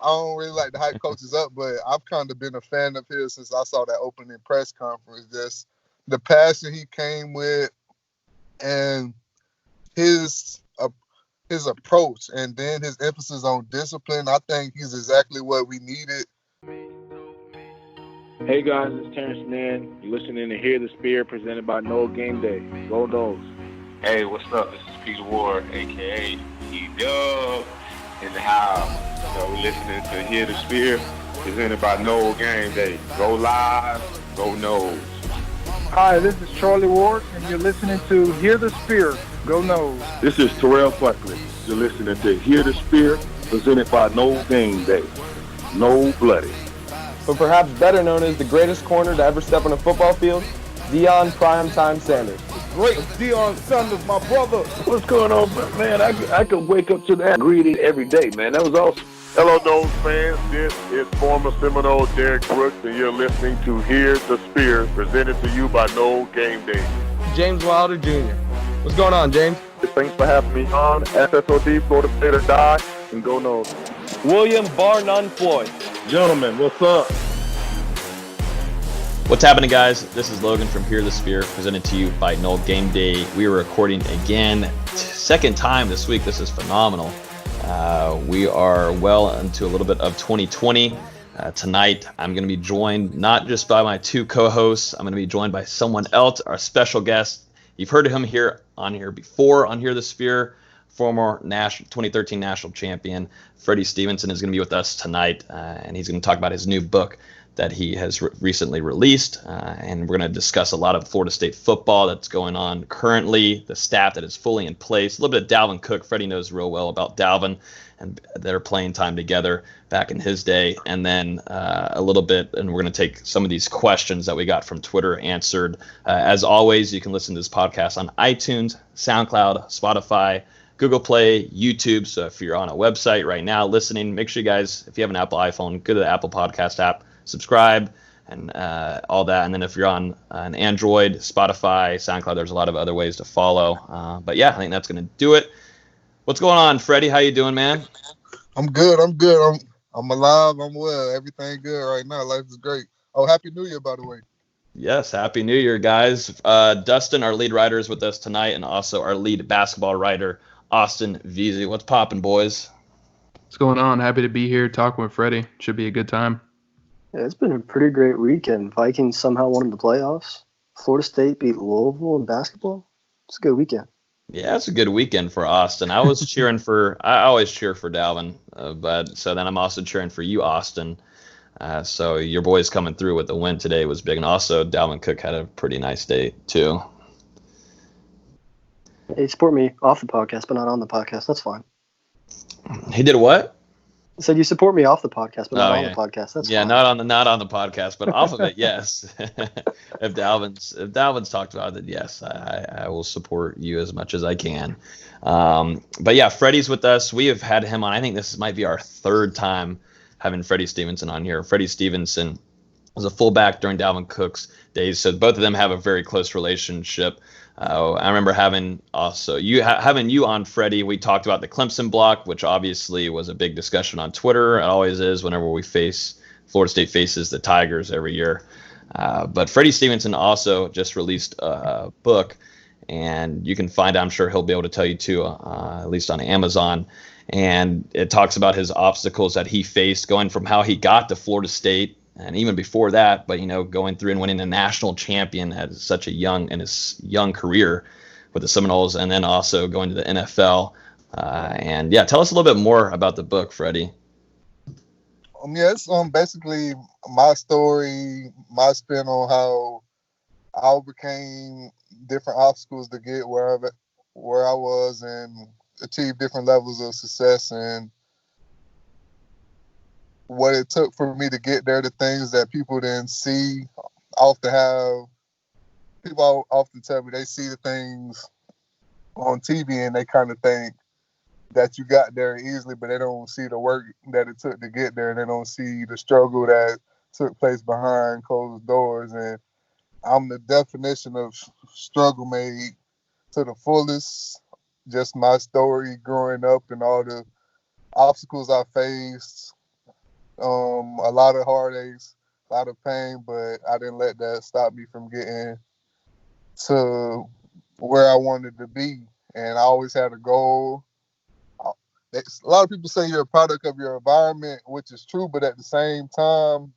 don't really like to hype coaches up, but I've kind of been a fan of his since I saw that opening press conference. Just the passion he came with and his approach, and then his emphasis on discipline. I think he's exactly what we needed. Hey guys, it's Terrence Mann. You're listening to Hear the Spear, presented by Noel Game Day. Go Noles. Hey, what's up? This is Peter Ward, a.k.a. E-Dub, in the house. So we're listening to Hear the Spear, presented by Noel Game Day. Go Live, go Noles. Hi, this is Charlie Ward, and you're listening to Hear the Spear, go Noles. This is Terrell Buckley. You're listening to Hear the Spear, presented by Noel Game Day. No Bloody. But perhaps better known as the greatest corner to ever step on a football field, Deion Primetime Sanders. Great Deion Sanders, my brother. What's going on, man? I could wake up to that greeting every day, man. That was awesome. Hello, Noles fans. This is former Seminole Derek Brooks, and you're listening to Hear the Spear, presented to you by Noel Game Day. James Wilder Jr. What's going on, James? Thanks for having me on. SSOD, Florida State or Die, and go Noles. William Bar None Floyd. Gentlemen, what's up? What's happening, guys? This is Logan from Hear the Spear, presented to you by Noel Game Day. We are recording again, second time this week. This is phenomenal. We are well into a little bit of 2020. Tonight, I'm going to be joined not just by my two co-hosts. I'm going to be joined by someone else, our special guest. You've heard of him on here before on Hear the Spear. Former 2013 National Champion Freddie Stevenson is going to be with us tonight, and he's going to talk about his new book that he has recently released, and we're going to discuss a lot of Florida State football that's going on currently, the staff that is fully in place, a little bit of Dalvin Cook. Freddie knows real well about Dalvin and their playing time together back in his day, and then a little bit, and we're going to take some of these questions that we got from Twitter answered. As always, you can listen to this podcast on iTunes, SoundCloud, Spotify, Google Play, YouTube. So if you're on a website right now listening, make sure you guys, if you have an Apple iPhone, go to the Apple Podcast app, subscribe, and all that. And then if you're on an Android, Spotify, SoundCloud, there's a lot of other ways to follow. But yeah, I think that's going to do it. What's going on, Freddie? How you doing, man? I'm good. I'm alive. I'm well. Everything good right now. Life is great. Oh, Happy New Year, by the way. Yes, Happy New Year, guys. Dustin, our lead writer, is with us tonight, and also our lead basketball writer, Austin Veazey. What's poppin', boys? What's going on? Happy to be here talking with Freddie. Should be a good time. Yeah, it's been a pretty great weekend. Vikings somehow won the playoffs. Florida State beat Louisville in basketball. It's a good weekend. Yeah, it's a good weekend for Austin. I always cheer for Dalvin, but so then I'm also cheering for you, Austin. So your boys coming through with the win today was big, and also Dalvin Cook had a pretty nice day too. Hey, support me off the podcast, but not on the podcast. That's fine. He did what? I said you support me off the podcast, but not on the podcast. That's fine. not on the podcast, but off of it, yes. If Dalvin's talked about it, yes, I will support you as much as I can. But yeah, Freddie's with us. We have had him on. I think this might be our third time having Freddie Stevenson on here. Freddie Stevenson was a fullback during Dalvin Cook's days, so both of them have a very close relationship. I remember having you on, Freddie. We talked about the Clemson block, which obviously was a big discussion on Twitter. It always is whenever Florida State faces the Tigers every year. But Freddie Stevenson also just released a book, and you can find it. I'm sure he'll be able to tell you too, at least on Amazon. And it talks about his obstacles that he faced going from how he got to Florida State, and even before that, but going through and winning a national champion at such in his young career with the Seminoles, and then also going to the NFL. And yeah, tell us a little bit more about the book, Freddie. It's basically my story, my spin on how I overcame different obstacles to get where I was and achieve different levels of success, and what it took for me to get there, the things that people didn't see. People often tell me they see the things on TV and they kind of think that you got there easily, but they don't see the work that it took to get there, and they don't see the struggle that took place behind closed doors. And I'm the definition of struggle made to the fullest. Just my story growing up and all the obstacles I faced, a lot of heartaches, a lot of pain, but I didn't let that stop me from getting to where I wanted to be. And I always had a goal. A lot of people say you're a product of your environment, which is true, but at the same time,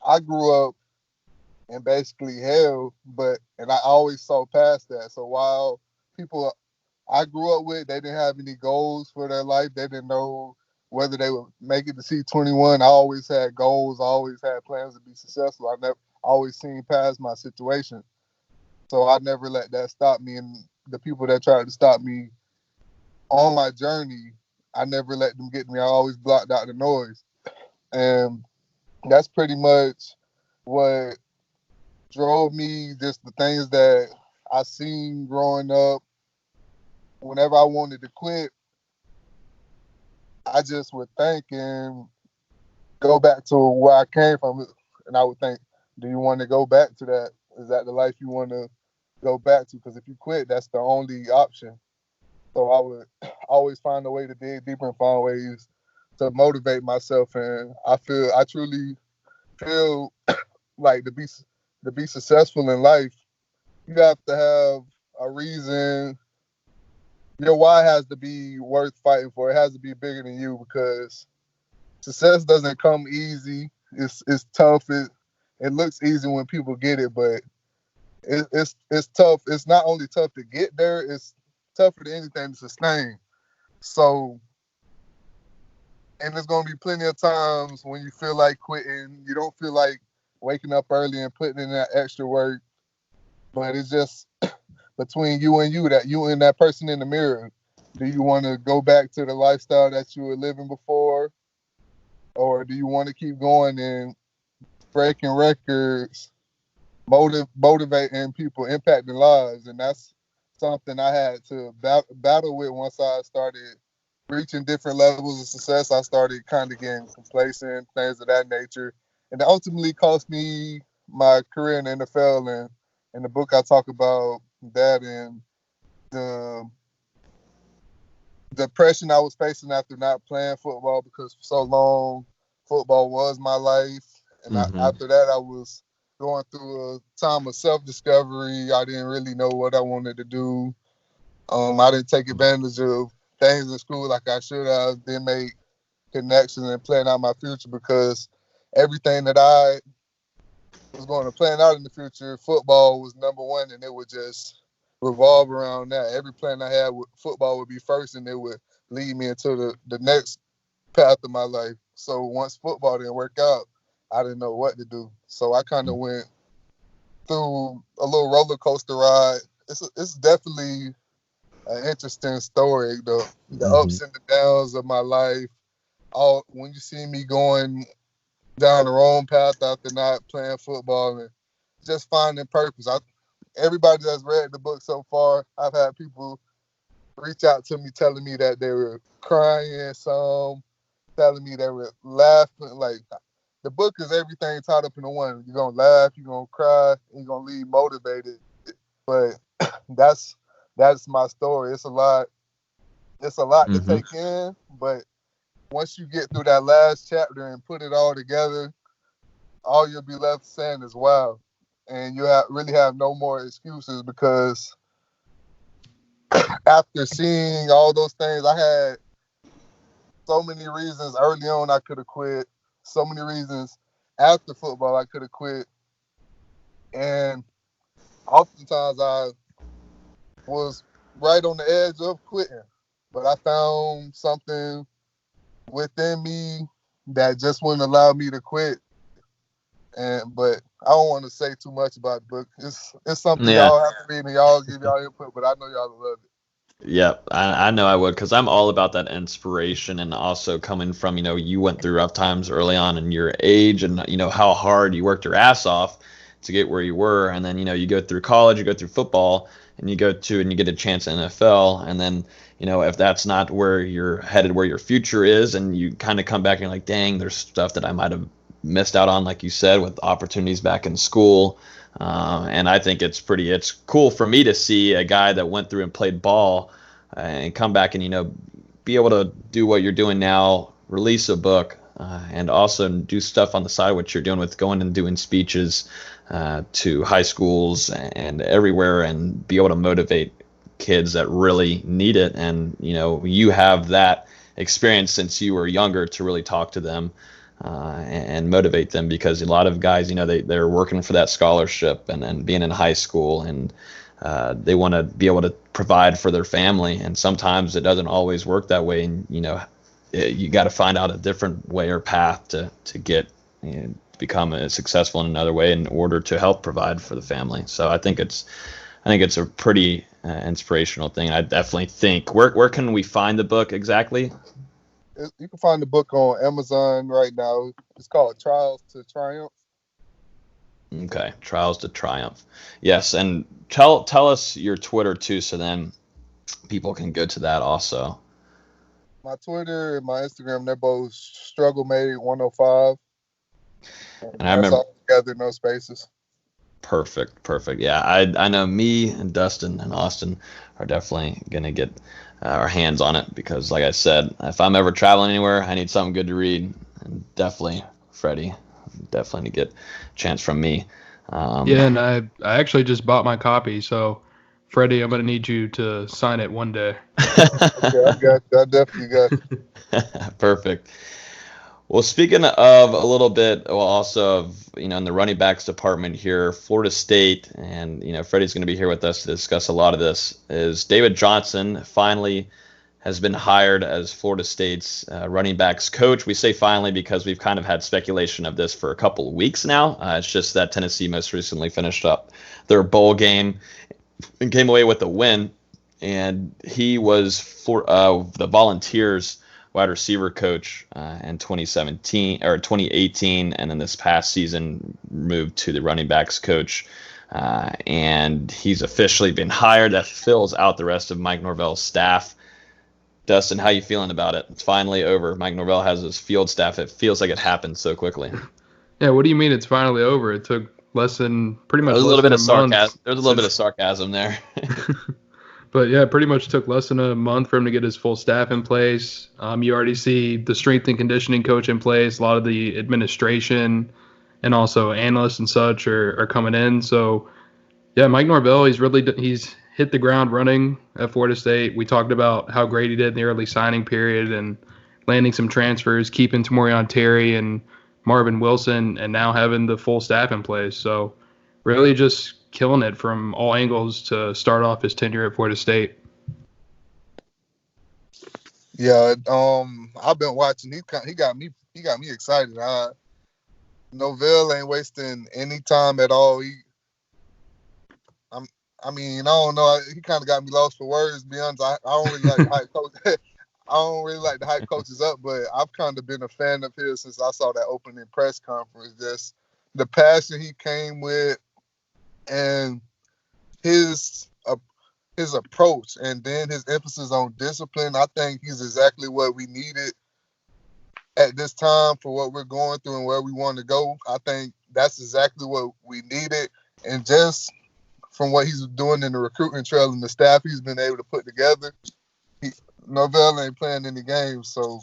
I grew up in basically hell, and I always saw past that. So while people I grew up with, they didn't have any goals for their life. They didn't know whether they would make it to C21. I always had goals. I always had plans to be successful. I never always seen past my situation. So I never let that stop me. And the people that tried to stop me on my journey, I never let them get me. I always blocked out the noise. And that's pretty much what drove me, just the things that I seen growing up. Whenever I wanted to quit, I just would think and go back to where I came from. And I would think, do you want to go back to that? Is that the life you want to go back to? Because if you quit, that's the only option. So I would always find a way to dig deeper and find ways to motivate myself. And I truly feel like to be successful in life, you have to have a reason. Your why has to be worth fighting for. It has to be bigger than you, because success doesn't come easy. It's tough. It looks easy when people get it, but it's tough. It's not only tough to get there, it's tougher than anything to sustain. So, and there's going to be plenty of times when you feel like quitting. You don't feel like waking up early and putting in that extra work, but it's just between you and that person in the mirror. Do you want to go back to the lifestyle that you were living before? Or do you want to keep going and breaking records, motivating people, impacting lives? And that's something I had to battle with once I started reaching different levels of success. I started kind of getting complacent, things of that nature. And it ultimately cost me my career in the NFL. And in the book, I talk about that and the depression I was facing after not playing football, because for so long football was my life. And after that, I was going through a time of self-discovery. I didn't really know what I wanted to do. I didn't take advantage of things in school like I should have. Didn't make connections and plan out my future, because everything that I was going to plan out in the future, football was number one, and it would just revolve around that. Every plan I had with football would be first, and it would lead me into the next path of my life. So once football didn't work out, I didn't know what to do. So I kind of went through a little roller coaster ride. It's definitely an interesting story, the ups and the downs of my life. When you see me going down the wrong path after not playing football and just finding purpose. Everybody that's read the book so far, I've had people reach out to me telling me that they were crying, some telling me they were laughing. Like, the book is everything tied up in one. You're going to laugh, you're going to cry, and you're going to leave motivated. But that's my story. It's a lot to take in, but once you get through that last chapter and put it all together, all you'll be left saying is wow. And you really have no more excuses, because after seeing all those things, I had so many reasons early on I could have quit, so many reasons after football I could have quit. And oftentimes I was right on the edge of quitting, but I found something within me that just wouldn't allow me to quit. But I don't want to say too much about the book. It's something y'all have to read and y'all give y'all input, but I know y'all love it. Yeah, I know I would, because I'm all about that inspiration, and also coming from, you went through rough times early on in your age, and how hard you worked your ass off to get where you were, and then you go through college, you go through football, and you get a chance in NFL, and then if that's not where you're headed, where your future is, and you kind of come back and you're like, dang, there's stuff that I might have missed out on, like you said, with opportunities back in school. And I think it's cool for me to see a guy that went through and played ball and come back and be able to do what you're doing now, release a book, and also do stuff on the side, what you're doing with going and doing speeches to high schools and everywhere, and be able to motivate kids that really need it. And you have that experience since you were younger to really talk to them and motivate them, because a lot of guys, they're working for that scholarship and being in high school, and they want to be able to provide for their family, and sometimes it doesn't always work that way, and you got to find out a different way or path to get become successful in another way in order to help provide for the family. So I think it's a pretty inspirational thing. I definitely think. Where can we find the book exactly? You can find the book on Amazon right now. It's called Trials to Triumph. Okay, Trials to Triumph. Yes, and tell us your Twitter too, so then people can go to that also. My Twitter and my Instagram, they're both StruggleMade105. And I remember all together, no spaces. Perfect. Yeah, I know me and Dustin and Austin are definitely gonna get our hands on it, because, like I said, if I'm ever traveling anywhere, I need something good to read, and definitely Freddie, definitely to get a chance from me. Yeah, and I actually just bought my copy, so Freddie, I'm gonna need you to sign it one day. Okay, I definitely got it. Perfect. Well, speaking of a little bit, also of, in the running backs department here, Florida State, and, Freddie's going to be here with us to discuss a lot of this, is David Johnson finally has been hired as Florida State's running backs coach. We say finally because we've kind of had speculation of this for a couple of weeks now. It's just that Tennessee most recently finished up their bowl game and came away with a win, and he was for the Volunteers wide receiver coach in 2018, and then this past season moved to the running backs coach, and he's officially been hired. That fills out the rest of Mike Norvell's staff. Dustin, how you feeling about it? It's finally over. Mike Norvell has his field staff. It feels like it happened so quickly. Yeah, what do you mean it's finally over? It took pretty much There's a little bit of sarcasm. There's a little bit of sarcasm there. But yeah, pretty much took less than a month for him to get his full staff in place. You already see the strength and conditioning coach in place. A lot of the administration and also analysts and such are coming in. So yeah, Mike Norvell, he's hit the ground running at Florida State. We talked about how great he did in the early signing period and landing some transfers, keeping Tamorion Terry and Marvin Wilson, and now having the full staff in place. So really just killing it from all angles to start off his tenure at Florida State. Yeah, I've been watching. He got me excited. Norvell ain't wasting any time at all. I don't know. He kind of got me lost for words. To be honest, I don't really like the hype coach. I don't really like the hype coaches up, but I've kind of been a fan of his since I saw that opening press conference. Just the passion he came with, and his approach, and then his emphasis on discipline. I think he's exactly what we needed at this time for what we're going through and where we want to go. I think that's exactly what we needed. And just from what he's doing in the recruiting trail and the staff he's been able to put together, Norvell ain't playing any games. So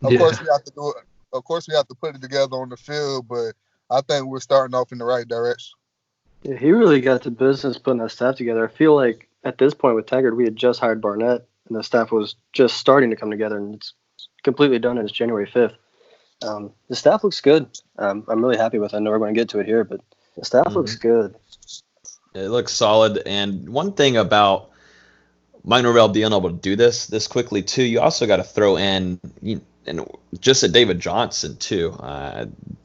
of course we have to do it. Of course we have to put it together on the field, but I think we're starting off in the right direction. Yeah, he really got to business putting that staff together. I feel like at this point with Taggart, we had just hired Barnett, and the staff was just starting to come together, and it's completely done, and it's January 5th. The staff looks good. I'm really happy with it. I know we're going to get to it here, but the staff looks good. It looks solid. And one thing about Mike Norvell being able to do this quickly, too, you also got to throw in and just at David Johnson, too.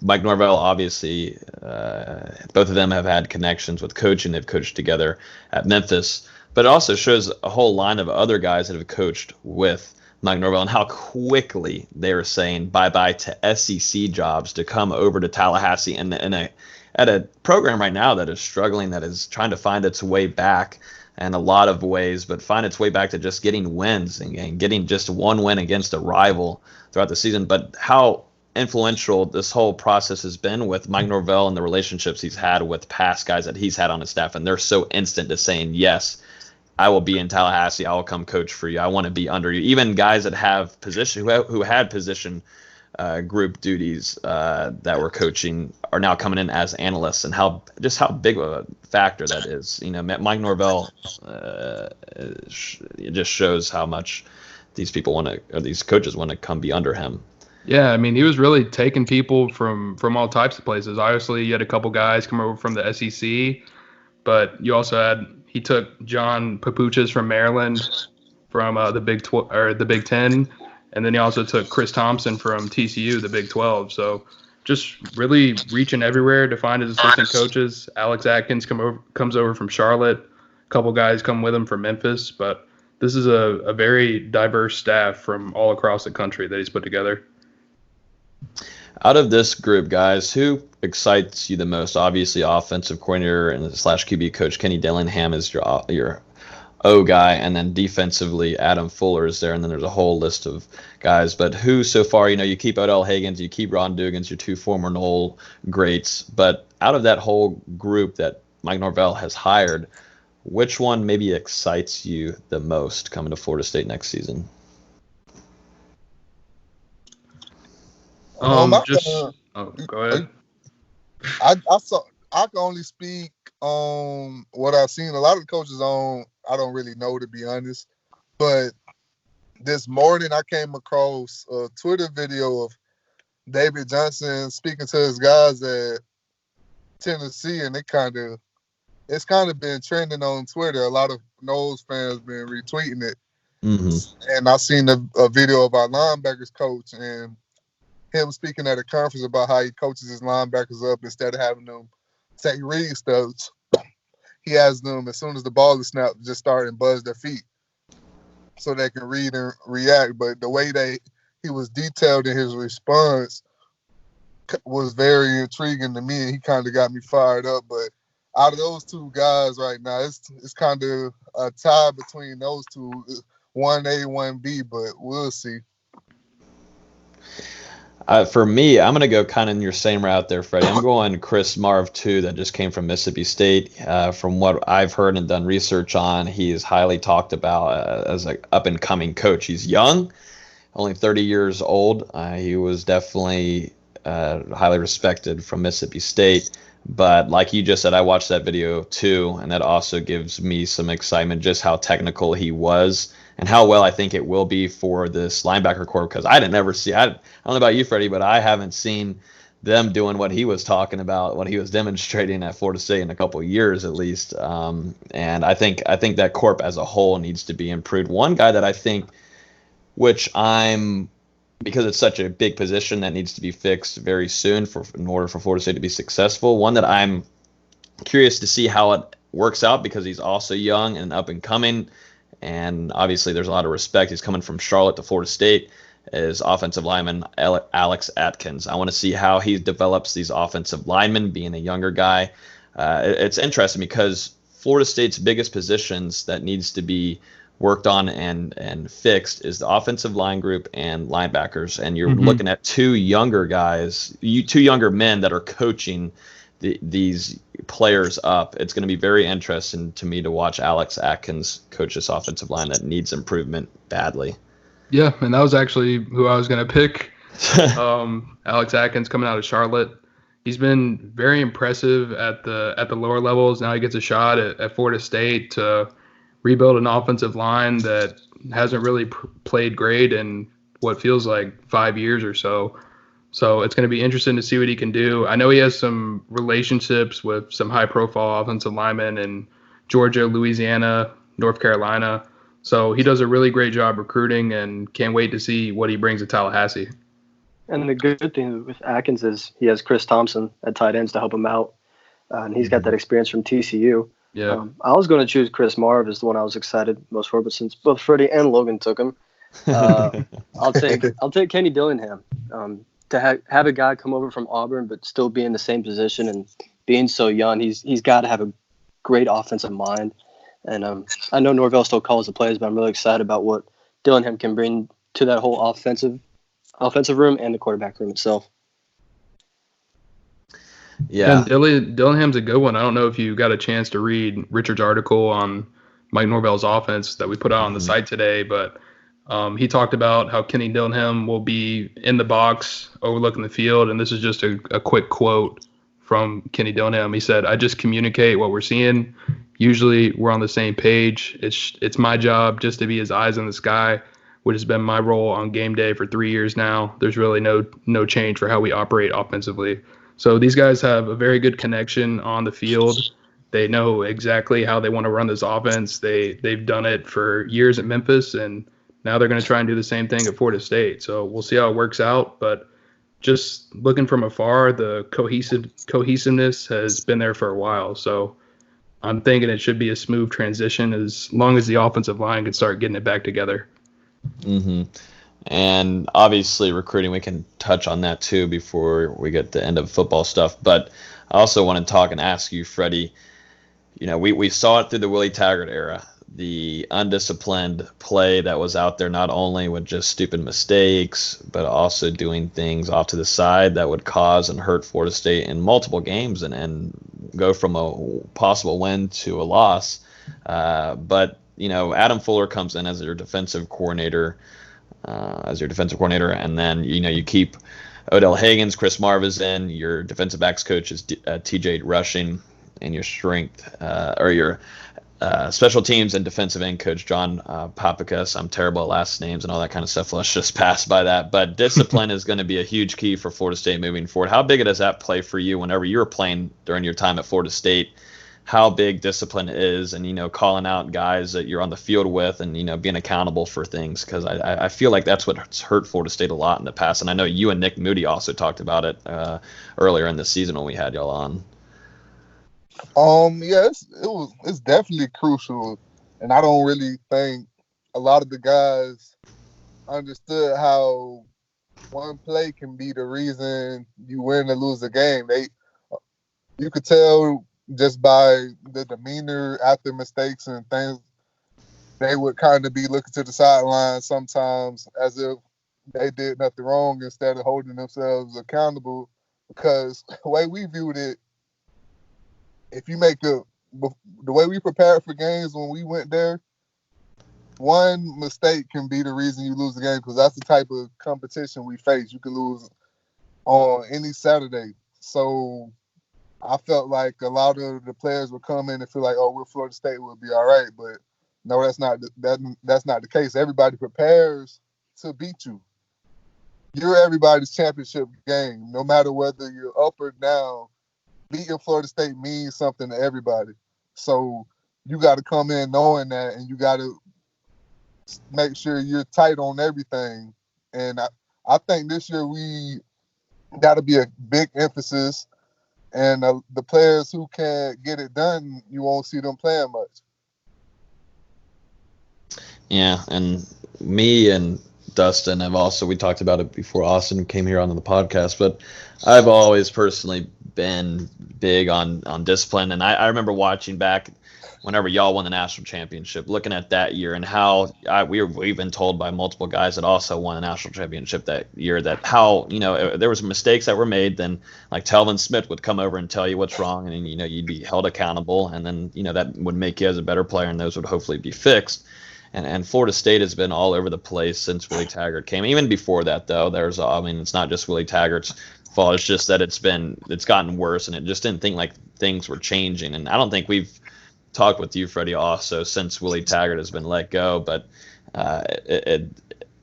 Mike Norvell, obviously, both of them have had connections with coaching. They've coached together at Memphis. But it also shows a whole line of other guys that have coached with Mike Norvell and how quickly they were saying bye-bye to SEC jobs to come over to Tallahassee and at a program right now that is struggling, that is trying to find its way back in a lot of ways, but find its way back to just getting wins and getting just one win against a rival throughout the season. But how influential this whole process has been with Mike Norvell and the relationships he's had with past guys that he's had on his staff, and they're so instant to saying, yes, I will be in Tallahassee, I will come coach for you, I want to be under you. Even guys that have position who had position group duties that were coaching are now coming in as analysts, and how big of a factor that is. You know, Mike Norvell it just shows how much these coaches want to come be under him. Yeah, I mean, he was really taking people from all types of places. Obviously, you had a couple guys come over from the SEC, but you also he took John Papuchas from Maryland, from the Big Ten, and then he also took Chris Thompson from TCU, the Big 12. So just really reaching everywhere to find his assistant coaches. Alex Atkins comes over from Charlotte. A couple guys come with him from Memphis, but this is a very diverse staff from all across the country that he's put together. Out of this group, guys, who excites you the most? Obviously, offensive coordinator and / QB coach Kenny Dillingham is your O guy, and then defensively, Adam Fuller is there, and then there's a whole list of guys. But who so far, you keep Odell Higgins, you keep Ron Dugans, your two former Knoll greats. But out of that whole group that Mike Norvell has hired, which one maybe excites you the most coming to Florida State next season? Go ahead. I can only speak on what I've seen. A lot of the coaches I don't really know, to be honest. But this morning I came across a Twitter video of David Johnson speaking to his guys at Tennessee, and it's kind of been trending on Twitter. A lot of Knowles fans been retweeting it. Mm-hmm. And I seen a video of our linebackers coach and him speaking at a conference about how he coaches his linebackers up instead of having them take read stuff. He has them, as soon as the ball is snapped, just start and buzz their feet so they can read and react. But the way he was detailed in his response was very intriguing to me, and he kind of got me fired up. But out of those two guys right now, it's kind of a tie between those two, 1A, 1B, but we'll see. For me, I'm going to go kind of in your same route there, Freddie. I'm going Chris Marv, too, that just came from Mississippi State. From what I've heard and done research on, he is highly talked about as an up-and-coming coach. He's young, only 30 years old. He was definitely highly respected from Mississippi State. But like you just said, I watched that video, too, and that also gives me some excitement just how technical he was and how well I think it will be for this linebacker corps, because I don't know about you, Freddie, but I haven't seen them doing what he was talking about, what he was demonstrating at Florida State in a couple of years at least. And I think that corp as a whole needs to be improved. One guy that I think, because it's such a big position that needs to be fixed very soon in order for Florida State to be successful, one that I'm curious to see how it works out, because he's also young and up and coming. And obviously there's a lot of respect. He's coming from Charlotte to Florida State, is offensive lineman Alex Atkins. I want to see how he develops these offensive linemen, being a younger guy. It's interesting because Florida State's biggest positions that needs to be worked on and fixed is the offensive line group and linebackers. And you're looking at two younger men that are coaching these players up. It's going to be very interesting to me to watch Alex Atkins coach this offensive line that needs improvement badly. Yeah, and that was actually who I was going to pick. Alex Atkins coming out of Charlotte. He's been very impressive at the lower levels. Now he gets a shot at Florida State to rebuild an offensive line that hasn't really played great in what feels like 5 years or so. So it's going to be interesting to see what he can do. I know he has some relationships with some high-profile offensive linemen in Georgia, Louisiana, North Carolina. So he does a really great job recruiting, and can't wait to see what he brings to Tallahassee. And the good thing with Atkins is he has Chris Thompson at tight ends to help him out, and he's got that experience from TCU. Yeah. I was going to choose Chris Marv as the one I was excited most for, but since both Freddie and Logan took him, I'll take Kenny Dillingham. To have a guy come over from Auburn but still be in the same position and being so young, he's got to have a great offensive mind. And I know Norvell still calls the plays, but I'm really excited about what Dillingham can bring to that whole offensive room and the quarterback room itself. Yeah, Dillingham's a good one. I don't know if you got a chance to read Richard's article on Mike Norvell's offense that we put out on the site today, but He talked about how Kenny Dillingham will be in the box overlooking the field, and this is just a quick quote from Kenny Dillingham. He said, "I just communicate what we're seeing. Usually we're on the same page. It's my job just to be his eyes in the sky, which has been my role on game day for 3 years now. There's really no change for how we operate offensively." So these guys have a very good connection on the field. They know exactly how they want to run this offense. They've done it for years at Memphis, and now they're going to try and do the same thing at Florida State. So we'll see how it works out. But just looking from afar, the cohesiveness has been there for a while. So I'm thinking it should be a smooth transition as long as the offensive line can start getting it back together. Mm-hmm. And obviously recruiting, we can touch on that too before we get to the end of football stuff. But I also want to talk and ask you, Freddie, we saw it through the Willie Taggart era. The undisciplined play that was out there, not only with just stupid mistakes, but also doing things off to the side that would cause and hurt Florida State in multiple games and go from a possible win to a loss. But Adam Fuller comes in as your defensive coordinator, and then you keep Odell Haggins, Chris Marva's in, your defensive backs coach is TJ Rushing, and your strength or your special teams and defensive end coach John Papakas. I'm terrible at last names and all that kind of stuff. Let's just pass by that. But discipline is going to be a huge key for Florida State moving forward. How big does that play for you whenever you were playing during your time at Florida State? How big discipline is, and calling out guys that you're on the field with, and being accountable for things, because I feel like that's what's hurt Florida State a lot in the past. And I know you and Nick Moody also talked about it earlier in the season when we had y'all on. Yeah, it's definitely crucial, and I don't really think a lot of the guys understood how one play can be the reason you win or lose a game. You could tell just by the demeanor after mistakes and things. They would kind of be looking to the sideline sometimes as if they did nothing wrong instead of holding themselves accountable, because the way we viewed it, if you make the way we prepared for games when we went there, one mistake can be the reason you lose the game, because that's the type of competition we face. You can lose on any Saturday. So I felt like a lot of the players would come in and feel like, oh, we're Florida State, we'll be all right. But no, that's not the case. Everybody prepares to beat you. You're everybody's championship game, no matter whether you're up or down. Beating Florida State means something to everybody. So you got to come in knowing that, and you got to make sure you're tight on everything. And I think this year we got to be a big emphasis. And the players who can't get it done, you won't see them playing much. Yeah, and me and Dustin we talked about it before Austin came here on the podcast, but I've always personally been big on discipline. And I remember watching back whenever y'all won the national championship, looking at that year and how we've been told by multiple guys that also won the national championship that year that how, there was mistakes that were made. Then like Telvin Smith would come over and tell you what's wrong, and you'd be held accountable. And then, that would make you as a better player, and those would hopefully be fixed. And Florida State has been all over the place since Willie Taggart came. Even before that, though, it's not just Willie Taggart's fault. It's just that it's gotten worse, and it just didn't think like things were changing. And I don't think we've talked with you, Freddie, also since Willie Taggart has been let go. But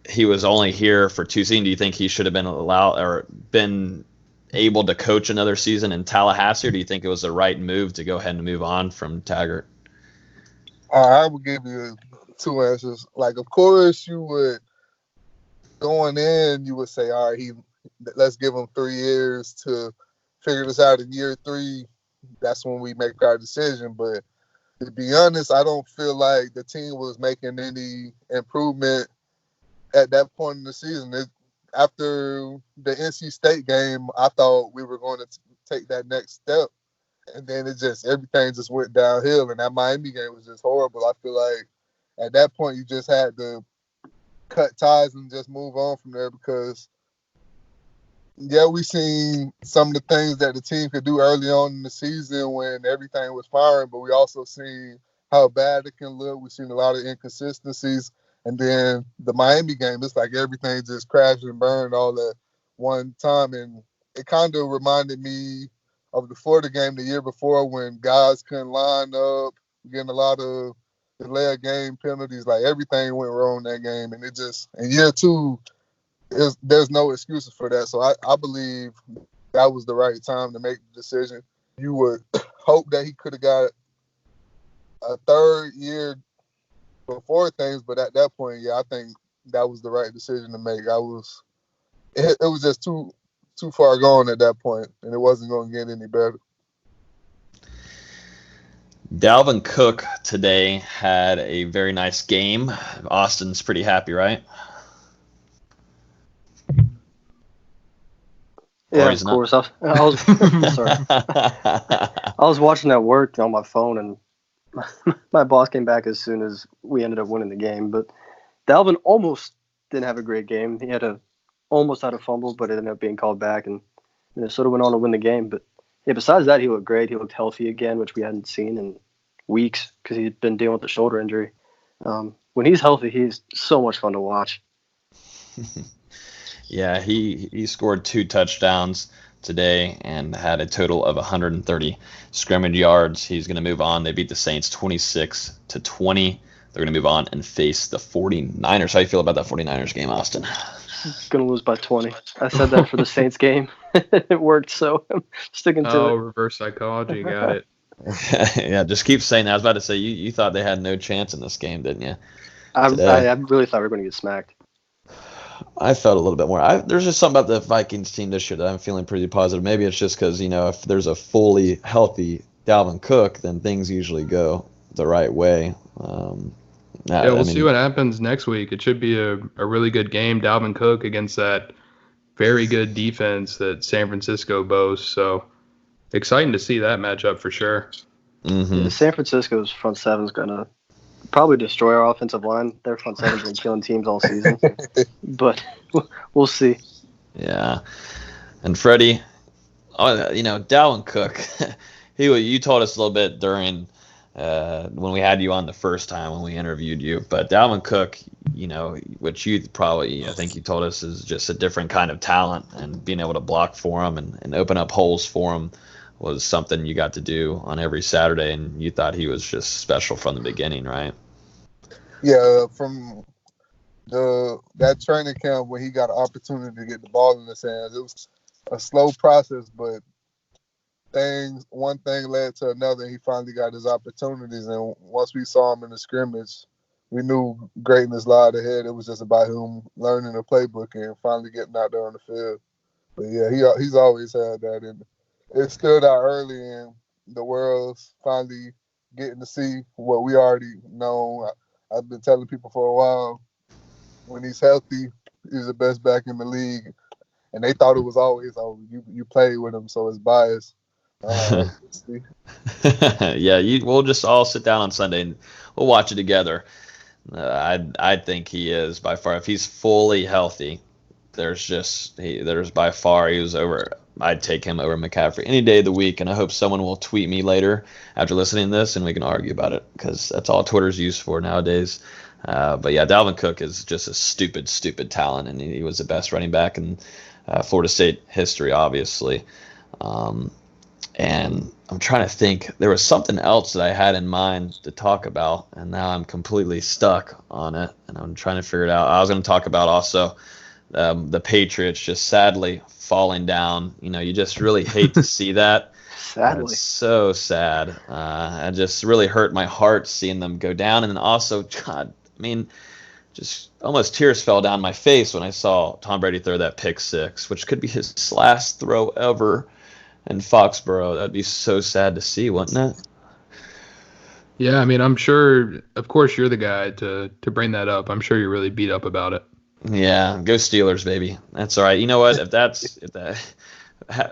he was only here for 2 seasons. Do you think he should have been allowed or been able to coach another season in Tallahassee, or do you think it was the right move to go ahead and move on from Taggart? I would give you 2 answers. Like, of course, you would going in, you would say, all right, let's give him 3 years to figure this out. In year 3, that's when we make our decision. But to be honest, I don't feel like the team was making any improvement at that point in the season. After the NC State game, I thought we were going to take that next step. And then everything just went downhill. And that Miami game was just horrible. I feel like at that point, you just had to cut ties and just move on from there, because, yeah, we seen some of the things that the team could do early on in the season when everything was firing, but we also seen how bad it can look. We've seen a lot of inconsistencies. And then the Miami game, it's like everything just crashed and burned all at one time. And it kind of reminded me of the Florida game the year before when guys couldn't line up, getting a lot of delay of game penalties. Like everything went wrong in that game. And it just, in year two, there's no excuses for that. So I believe that was the right time to make the decision. You would hope that he could have got a third year before things, but at that point, yeah, I think that was the right decision to make. It was just too far gone at that point, and it wasn't going to get any better. Dalvin Cook today had a very nice game. Austin's pretty happy, right? Yeah, of course. I was sorry. I was watching at work on my phone, and my boss came back as soon as we ended up winning the game. But Dalvin almost didn't have a great game. He almost had a fumble, but it ended up being called back, and Minnesota went on to win the game. But yeah, besides that, he looked great. He looked healthy again, which we hadn't seen in weeks because he'd been dealing with a shoulder injury. When he's healthy, he's so much fun to watch. Yeah, he scored 2 touchdowns today and had a total of 130 scrimmage yards. He's going to move on. They beat the Saints 26-20. They're going to move on and face the 49ers. How do you feel about that 49ers game, Austin? Going to lose by 20. I said that for the Saints game. It worked, so I'm sticking to it. Oh, reverse psychology. Got it. Yeah, just keep saying that. I was about to say, you thought they had no chance in this game, didn't you? I really thought we were going to get smacked. I felt a little bit more. There's just something about the Vikings team this year that I'm feeling pretty positive. Maybe it's just because, if there's a fully healthy Dalvin Cook, then things usually go the right way. We'll see what happens next week. It should be a really good game. Dalvin Cook against that very good defense that San Francisco boasts. So exciting to see that matchup for sure. Mm-hmm. Yeah, San Francisco's front seven is going to probably destroy our offensive line. Their front seven's been killing teams all season. But we'll see. Yeah. And Freddie, Dalvin Cook, you told us a little bit during when we had you on the first time when we interviewed you. But Dalvin Cook, which you probably, I think you told us is just a different kind of talent, and being able to block for him and open up holes for him was something you got to do on every Saturday, and you thought he was just special from the beginning, right? Yeah, from that training camp when he got an opportunity to get the ball in his hands, it was a slow process, but one thing led to another, and he finally got his opportunities. And once we saw him in the scrimmage, we knew greatness lied ahead. It was just about him learning the playbook and finally getting out there on the field. But yeah, he's always had that, and it stood out early, and the world's finally getting to see what we already know. I've been telling people for a while, when he's healthy, he's the best back in the league. And they thought it was always, you play with him, so it's biased. Yeah, we'll just all sit down on Sunday and we'll watch it together. I think he is by far, if he's fully healthy, there's by far, he was over. I'd take him over McCaffrey any day of the week, and I hope someone will tweet me later after listening to this, and we can argue about it, because that's all Twitter's used for nowadays. But yeah, Dalvin Cook is just a stupid talent, and he was the best running back in Florida State history, obviously. And I'm trying to think. There was something else that I had in mind to talk about, and now I'm completely stuck on it, and I'm trying to figure it out. I was going to talk about also the Patriots just sadly falling down. You just really hate to see that. Sadly. It's so sad. It just really hurt my heart seeing them go down. And then also, God, just almost tears fell down my face when I saw Tom Brady throw that pick six, which could be his last throw ever in Foxborough. That'd be so sad to see, wouldn't it? Yeah, I'm sure, of course, you're the guy to bring that up. I'm sure you're really beat up about it. Yeah, go Steelers, baby. That's all right. You know what?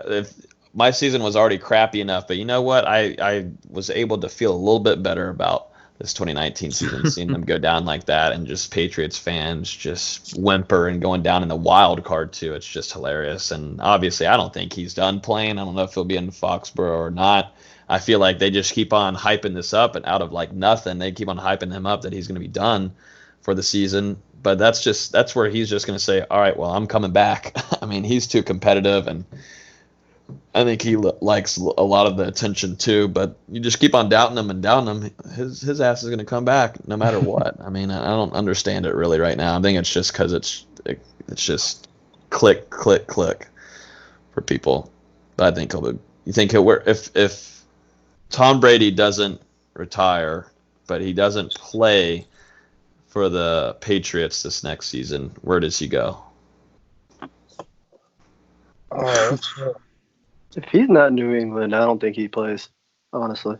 If my season was already crappy enough, but you know what? I was able to feel a little bit better about this 2019 season, seeing them go down like that, and just Patriots fans just whimper and going down in the wild card too. It's just hilarious. And obviously, I don't think he's done playing. I don't know if he'll be in Foxborough or not. I feel like they just keep on hyping this up, and out of like nothing, they keep on hyping him up that he's going to be done. for the season. But that's where he's just going to say, all right, well, I'm coming back. I mean, he's too competitive, and I think he likes a lot of the attention too. But you just keep on doubting him, his ass is going to come back no matter what. I mean, I don't understand it really right now. I think it's just because it's just click for people. But I think if Tom Brady doesn't retire, but he doesn't play for the Patriots this next season, where does he go? If he's not in New England, I don't think he plays, honestly.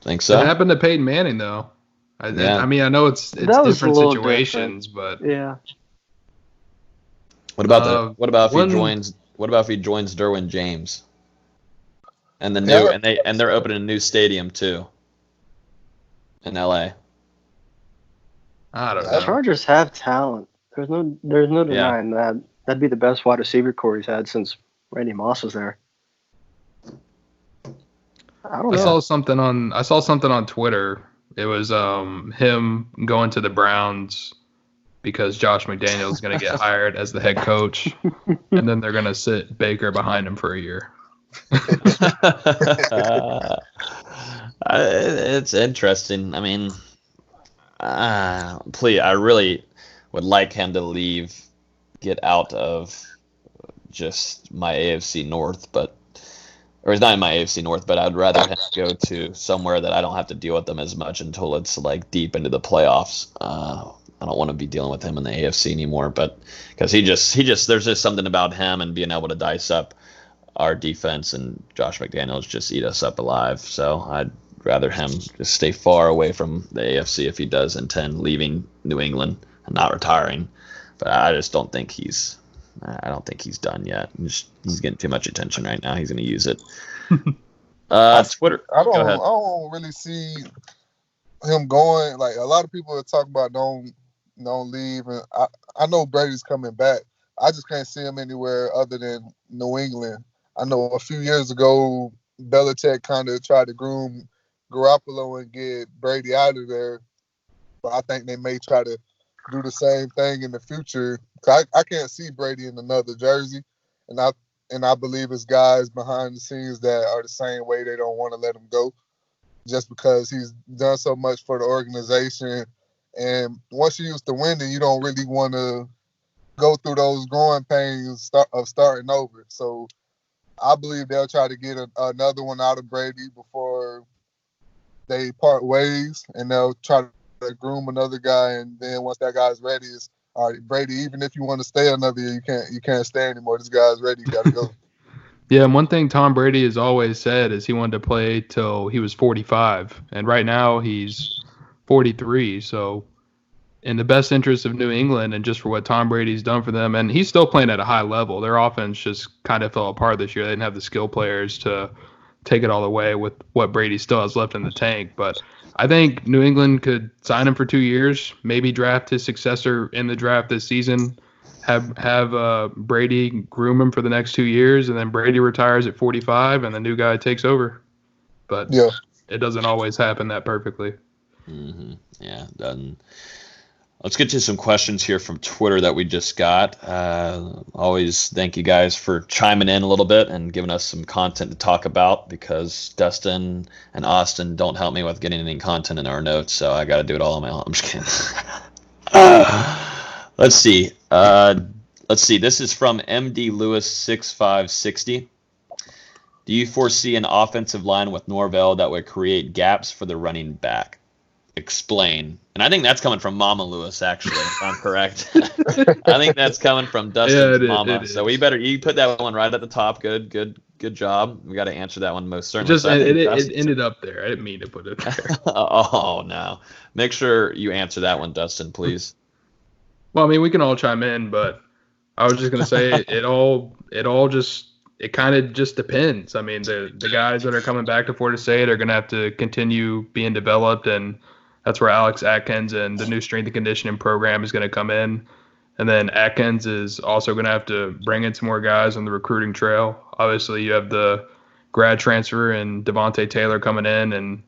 Think so? It happened to Peyton Manning, though. I mean, I know it's different situations, but yeah. What about if he joins Derwin James? And they're opening a new stadium too in LA. I don't know. The Chargers have talent. There's no denying that. That'd be the best wide receiver core he's had since Randy Moss was there. I don't know. I saw something on Twitter. It was him going to the Browns because Josh McDaniels is going to get hired as the head coach, and then they're going to sit Baker behind him for a year. It's interesting. I mean, I really would like him to leave, get out of just my AFC North, or he's not in my AFC North, but I'd rather him go to somewhere that I don't have to deal with them as much until it's like deep into the playoffs. I don't want to be dealing with him in the AFC anymore, but because he just there's just something about him and being able to dice up our defense, and Josh McDaniels just eat us up alive. So I'd rather him just stay far away from the AFC if he does intend leaving New England and not retiring. But I just don't think he's done yet. He's getting too much attention right now. He's going to use it. Twitter. I don't really see him going. Like, a lot of people talk about don't leave, and I know Brady's coming back. I just can't see him anywhere other than New England. I know a few years ago, Belichick kind of tried to groom Garoppolo and get Brady out of there, but I think they may try to do the same thing in the future. I can't see Brady in another jersey, and I believe it's guys behind the scenes that are the same way. They don't want to let him go just because he's done so much for the organization. And once you're used to winning, you don't really want to go through those growing pains of starting over. So I believe they'll try to get another one out of Brady before they part ways, and they'll try to groom another guy. And then once that guy's ready, it's all right, Brady. Even if you want to stay another year, you can't stay anymore. This guy's ready. You got to go. Yeah, and one thing Tom Brady has always said is he wanted to play till he was 45, and right now he's 43. So, in the best interest of New England and just for what Tom Brady's done for them, and he's still playing at a high level. Their offense just kind of fell apart this year. They didn't have the skill players to take it all the way with what Brady still has left in the tank. But I think New England could sign him for 2 years, maybe draft his successor in the draft this season, have Brady groom him for the next 2 years, and then Brady retires at 45 and the new guy takes over. But it doesn't always happen that perfectly. Mm-hmm. Yeah, it doesn't. Let's get to some questions here from Twitter that we just got. Always thank you guys for chiming in a little bit and giving us some content to talk about, because Dustin and Austin don't help me with getting any content in our notes, so I got to do it all on my own. I'm just kidding. Let's see. This is from MD Lewis 6560. Do you foresee an offensive line with Norvell that would create gaps for the running back? Explain. And I think that's coming from Mama Lewis, actually, if I'm correct. I think that's coming from Dustin's mama. So you put that one right at the top. Good job. We got to answer that one most certainly. It ended up there. I didn't mean to put it there. Oh no. Make sure you answer that one, Dustin, please. Well, I mean, we can all chime in, but I was just gonna say it kind of just depends. I mean, the guys that are coming back to Florida State are gonna have to continue being developed, and that's where Alex Atkins and the new strength and conditioning program is going to come in. And then Atkins is also going to have to bring in some more guys on the recruiting trail. Obviously, you have the grad transfer and Devontae Taylor coming in, and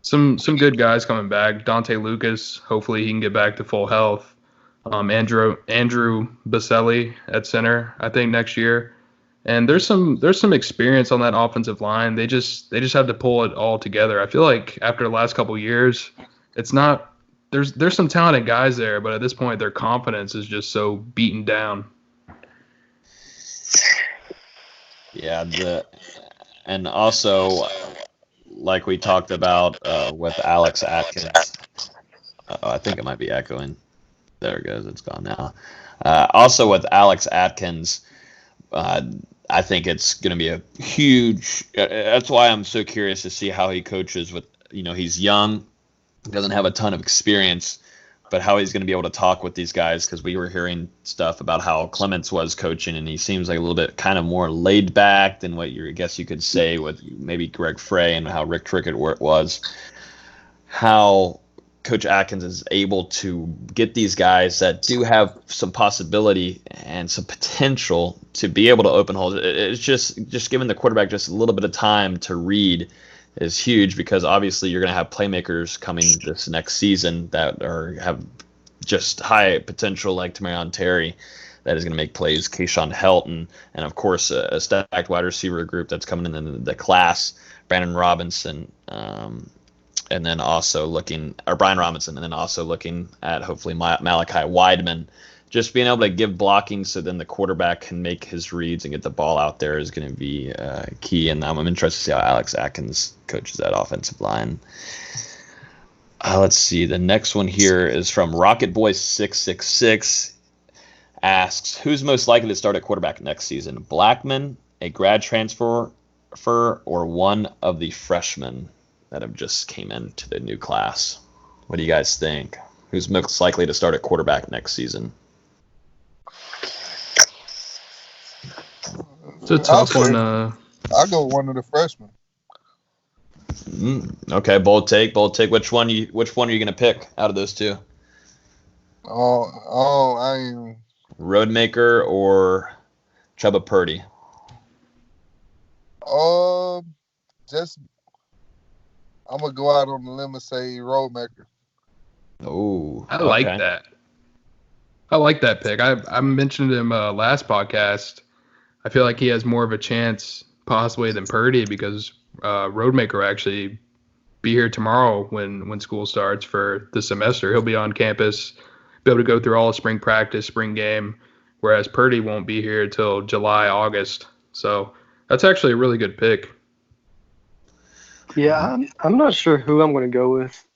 some good guys coming back. Dante Lucas, hopefully he can get back to full health. Andrew Baselli at center, I think next year. And there's some experience on that offensive line. They just have to pull it all together. I feel like after the last couple of years, it's not there's some talented guys there, but at this point their confidence is just so beaten down. Yeah, and also like we talked about with Alex Atkins. I think it might be echoing. There it goes. It's gone now. Also with Alex Atkins, I think it's going to be a huge. That's why I'm so curious to see how he coaches. With he's young, doesn't have a ton of experience, but how he's going to be able to talk with these guys, because we were hearing stuff about how Clements was coaching, and he seems like a little bit kind of more laid back than what I guess you could say with maybe Greg Frey and how Rick Trickett was. How Coach Atkins is able to get these guys that do have some possibility and some potential to be able to open holes. It's just giving the quarterback just a little bit of time to read is huge, because obviously you're going to have playmakers coming this next season that have just high potential, like Tamarion Terry, that is going to make plays, Keyshawn Helton, and of course a stacked wide receiver group that's coming in the class, Brandon Robinson, and then also Brian Robinson, and then also looking at hopefully Malachi Wideman. Just being able to give blocking so then the quarterback can make his reads and get the ball out there is going to be key. And I'm interested to see how Alex Atkins coaches that offensive line. Let's see. The next one here is from Rocket Boy 666. Asks, who's most likely to start at quarterback next season? Blackman, a grad transfer, or one of the freshmen that have just came into the new class? What do you guys think? Who's most likely to start at quarterback next season? It's a tough one. I'll go one of the freshmen. Okay, bold take. Which one are you going to pick out of those two? Roadmaker or Chubba Purdy? I'm gonna go out on the limb and say Roadmaker. Oh, I like that. I like that pick. I mentioned him last podcast. I feel like he has more of a chance possibly than Purdy, because Roadmaker will actually be here tomorrow when school starts for the semester. He'll be on campus, be able to go through all of spring practice, spring game, whereas Purdy won't be here till July, August. So that's actually a really good pick. Yeah, I'm not sure who I'm going to go with.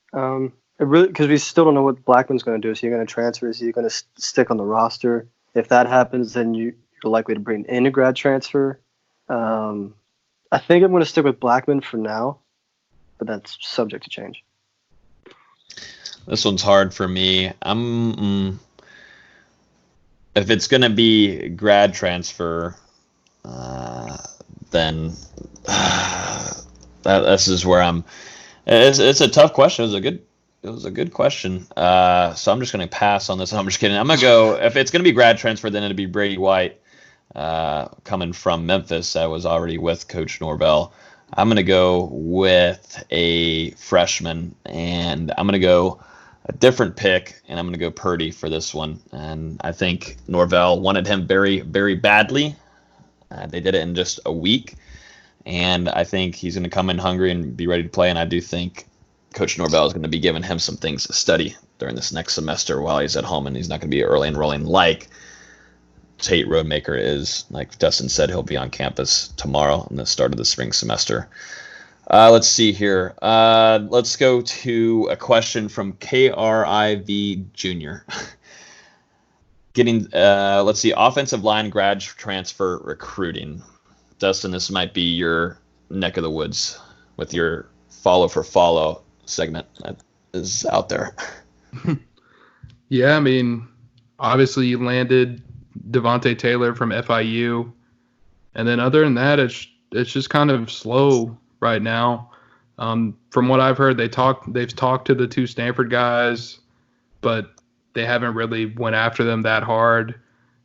Because we still don't know what Blackman's going to do. Is he going to transfer? Is he going to stick on the roster? If that happens, then you're likely to bring in a grad transfer. I think I'm going to stick with Blackman for now, but that's subject to change. This one's hard for me. If it's going to be grad transfer, then this is where I'm. It's a tough question. It was a good question. So I'm just going to pass on this. I'm just kidding. I'm going to go, if it's going to be grad transfer, then it'll be Brady White coming from Memphis. I was already with Coach Norvell. I'm going to go with a freshman, and I'm going to go a different pick, and I'm going to go Purdy for this one. And I think Norvell wanted him very, very badly. They did it in just a week, and I think he's going to come in hungry and be ready to play, and I do think Coach Norvell is going to be giving him some things to study during this next semester while he's at home, and he's not going to be early enrolling like Tate Roadmaker is. Like Dustin said, he'll be on campus tomorrow in the start of the spring semester. Let's see here. Let's go to a question from KRIV Jr. Let's see, offensive line grad transfer recruiting. Dustin, this might be your neck of the woods with your follow for follow segment that is out there. Yeah, I mean, obviously you landed Devontae Taylor from FIU, and then other than that, it's just kind of slow right now. From what I've heard, they've talked to the two Stanford guys, but they haven't really went after them that hard.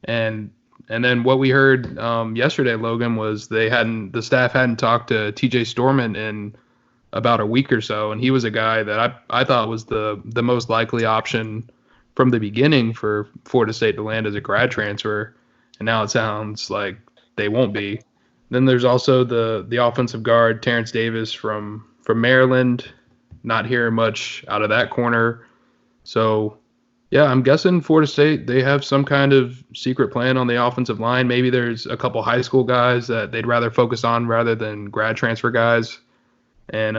And then what we heard yesterday, Logan, was the staff hadn't talked to TJ Storment in about a week or so, and he was a guy that I thought was the most likely option from the beginning for Florida State to land as a grad transfer, and now it sounds like they won't be. Then there's also the offensive guard Terrence Davis from Maryland. Not hearing much out of that corner. So, yeah, I'm guessing Florida State, they have some kind of secret plan on the offensive line. Maybe there's a couple high school guys that they'd rather focus on rather than grad transfer guys. And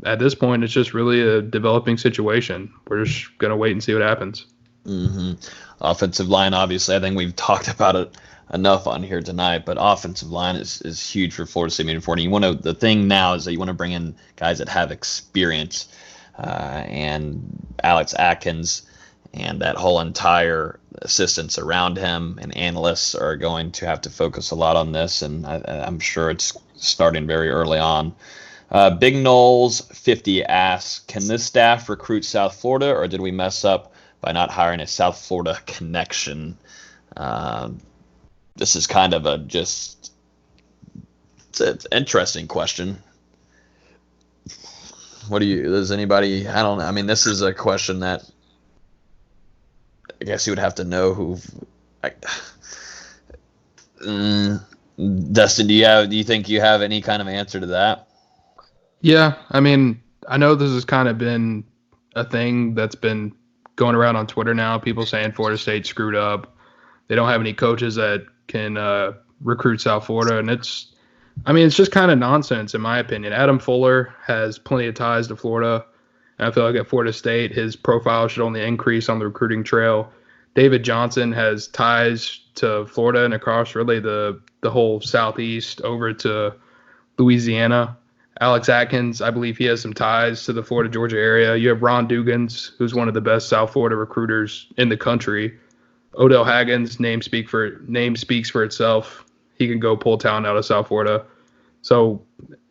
at this point, it's just really a developing situation. We're just going to wait and see what happens. Mm-hmm. Offensive line, obviously, I think we've talked about it enough on here tonight, but offensive line is huge for Florida State moving forward. The thing now is that you want to bring in guys that have experience, and Alex Atkins and that whole entire assistants around him and analysts are going to have to focus a lot on this, and I'm sure it's starting very early on. Big Knowles 50 asks, can this staff recruit South Florida, or did we mess up by not hiring a South Florida connection? This is kind of it's an interesting question. Does anybody, I don't know. I mean, this is a question that I guess you would have to know Dustin, do you think you have any kind of answer to that? Yeah, I mean, I know this has kind of been a thing that's been going around on Twitter now. People saying Florida State screwed up. They don't have any coaches that can recruit South Florida, and it's just kind of nonsense in my opinion. Adam Fuller has plenty of ties to Florida, and I feel like at Florida State, his profile should only increase on the recruiting trail. David Johnson has ties to Florida and across really the whole Southeast over to Louisiana. Alex Atkins, I believe he has some ties to the Florida-Georgia area. You have Ron Dugans, who's one of the best South Florida recruiters in the country. Odell Haggins, name speaks for itself. He can go pull talent out of South Florida. So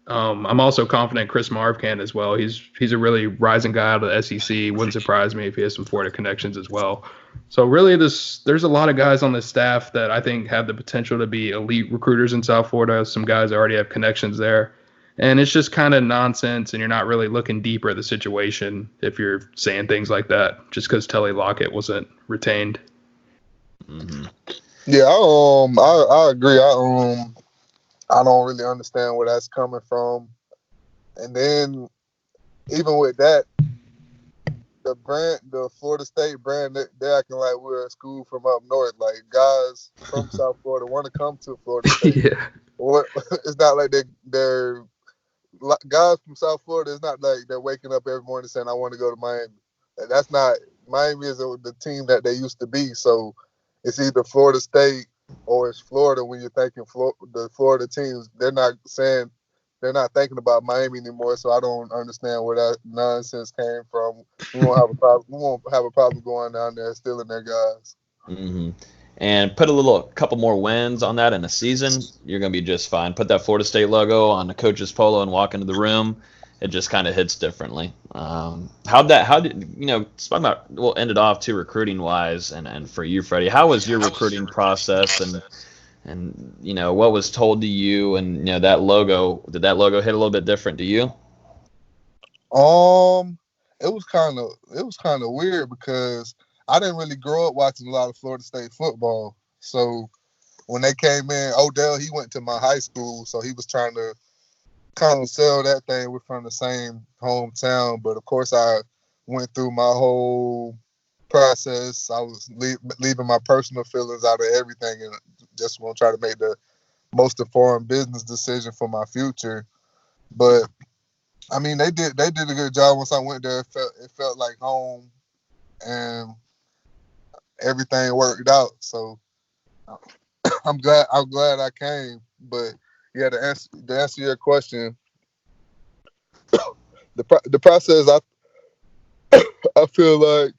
I'm also confident Chris Marv can as well. He's a really rising guy out of the SEC. Wouldn't surprise me if he has some Florida connections as well. So really, there's a lot of guys on this staff that I think have the potential to be elite recruiters in South Florida. Some guys already have connections there. And it's just kind of nonsense, and you're not really looking deeper at the situation if you're saying things like that just because Telly Lockett wasn't retained. Mm-hmm. Yeah, I agree. I don't really understand where that's coming from. And then even with that, the Florida State brand, they're acting like we're a school from up north. Like guys from South Florida want to come to Florida State. Yeah. It's not like they're guys from South Florida. It's not like they're waking up every morning saying, I want to go to Miami. That's not, Miami is the team that they used to be. So it's either Florida State or it's Florida when you're thinking the Florida teams. They're not thinking about Miami anymore. So I don't understand where that nonsense came from. We won't have a problem going down there stealing their guys. Mm-hmm. And put a couple more wins on that in a season, you're going to be just fine. Put that Florida State logo on the coach's polo and walk into the room. It just kind of hits differently. How did talking about, we'll end it off too recruiting wise, and for you, Freddie, how was your recruiting process, and what was told to you, and did that logo hit a little bit different to you? It was kind of weird because I didn't really grow up watching a lot of Florida State football. So when they came in, Odell, he went to my high school, so he was trying to kind of sell that thing. We're from the same hometown, but of course I went through my whole process. I was leaving my personal feelings out of everything and just want to try to make the most informed business decision for my future. But I mean, they did a good job. Once I went there, it felt like home, and everything worked out. So I'm glad I came. But yeah, to answer your question, the process, I feel like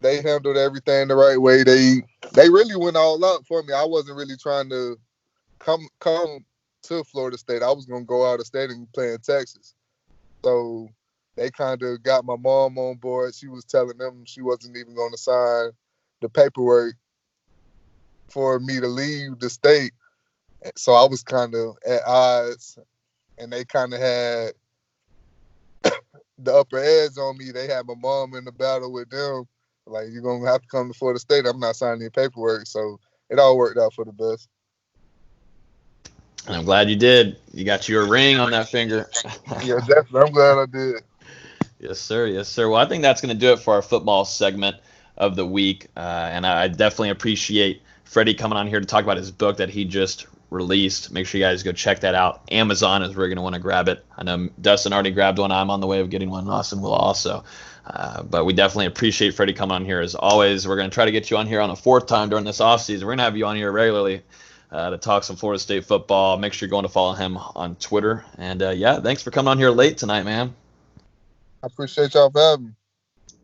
they handled everything the right way. They really went all out for me. I wasn't really trying to come to Florida State. I was gonna go out of state and play in Texas. So they kind of got my mom on board. She was telling them she wasn't even going to sign the paperwork for me to leave the state. So I was kind of at odds and they kind of had the upper edge on me. They had my mom in the battle with them. Like, you're going to have to come to Florida State. I'm not signing any paperwork. So it all worked out for the best. And I'm glad you did. You got your ring on that finger. Yeah, definitely. I'm glad I did. Yes, sir. Yes, sir. Well, I think that's going to do it for our football segment of the week. And I definitely appreciate Freddie coming on here to talk about his book that he just released. Make sure you guys go check that out. Amazon is where you're going to want to grab it. I know Dustin already grabbed one. I'm on the way of getting one. Austin will also. But we definitely appreciate Freddie coming on here as always. We're going to try to get you on here on a fourth time during this offseason. We're going to have you on here regularly to talk some Florida State football. Make sure you're going to follow him on Twitter. And, yeah, thanks for coming on here late tonight, man. I appreciate y'all for having me.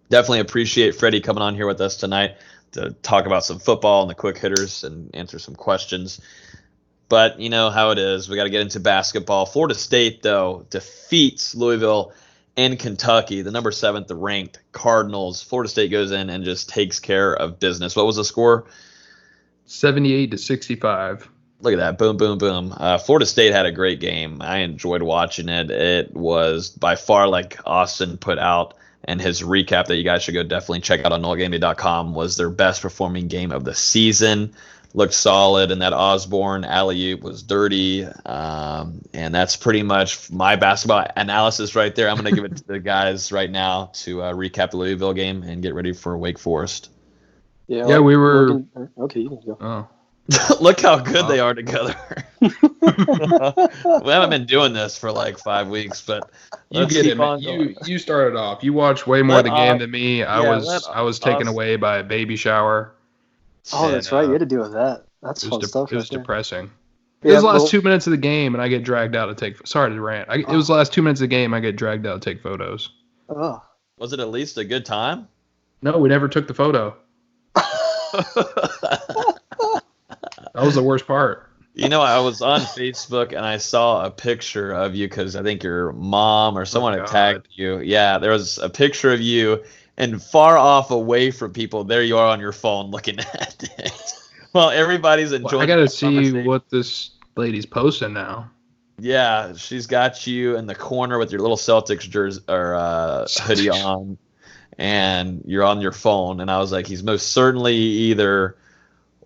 Definitely appreciate Freddie coming on here with us tonight to talk about some football and the quick hitters and answer some questions. But you know how it is. We got to get into basketball. Florida State, though, defeats Louisville and Kentucky, the number 7th ranked Cardinals. Florida State goes in and just takes care of business. What was the score? 78-65. Look at that. Boom, boom, boom. Florida State had a great game. I enjoyed watching it. It was by far, like Austin put out in his recap that you guys should go definitely check out on NoleGameDay.com, was their best performing game of the season. Looked solid, and that Osborne alley-oop was dirty. And that's pretty much my basketball analysis right there. I'm going to give it to the guys right now to recap the Louisville game and get ready for Wake Forest. Yeah, we were... Okay, you can go. Oh. Look how good they are together. We haven't been doing this for like 5 weeks, but you get it. You started off. You watched way more of the game than me. I was taken away by a baby shower. Oh, that's right. You had to deal with that. That's fun stuff. It was depressing. It was the last 2 minutes of the game, and I get dragged out to take. Sorry to rant. It was the last 2 minutes of the game. I get dragged out to take photos. Oh. Was it at least a good time? No, we never took the photo. That was the worst part. You know, I was on Facebook and I saw a picture of you because I think your mom or someone had tagged you. Yeah, there was a picture of you, and far off away from people, there you are on your phone looking at it. Well, everybody's enjoying. I got to see what this lady's posting now. Yeah, she's got you in the corner with your little Celtics jersey or hoodie on, and you're on your phone. And I was like, he's most certainly either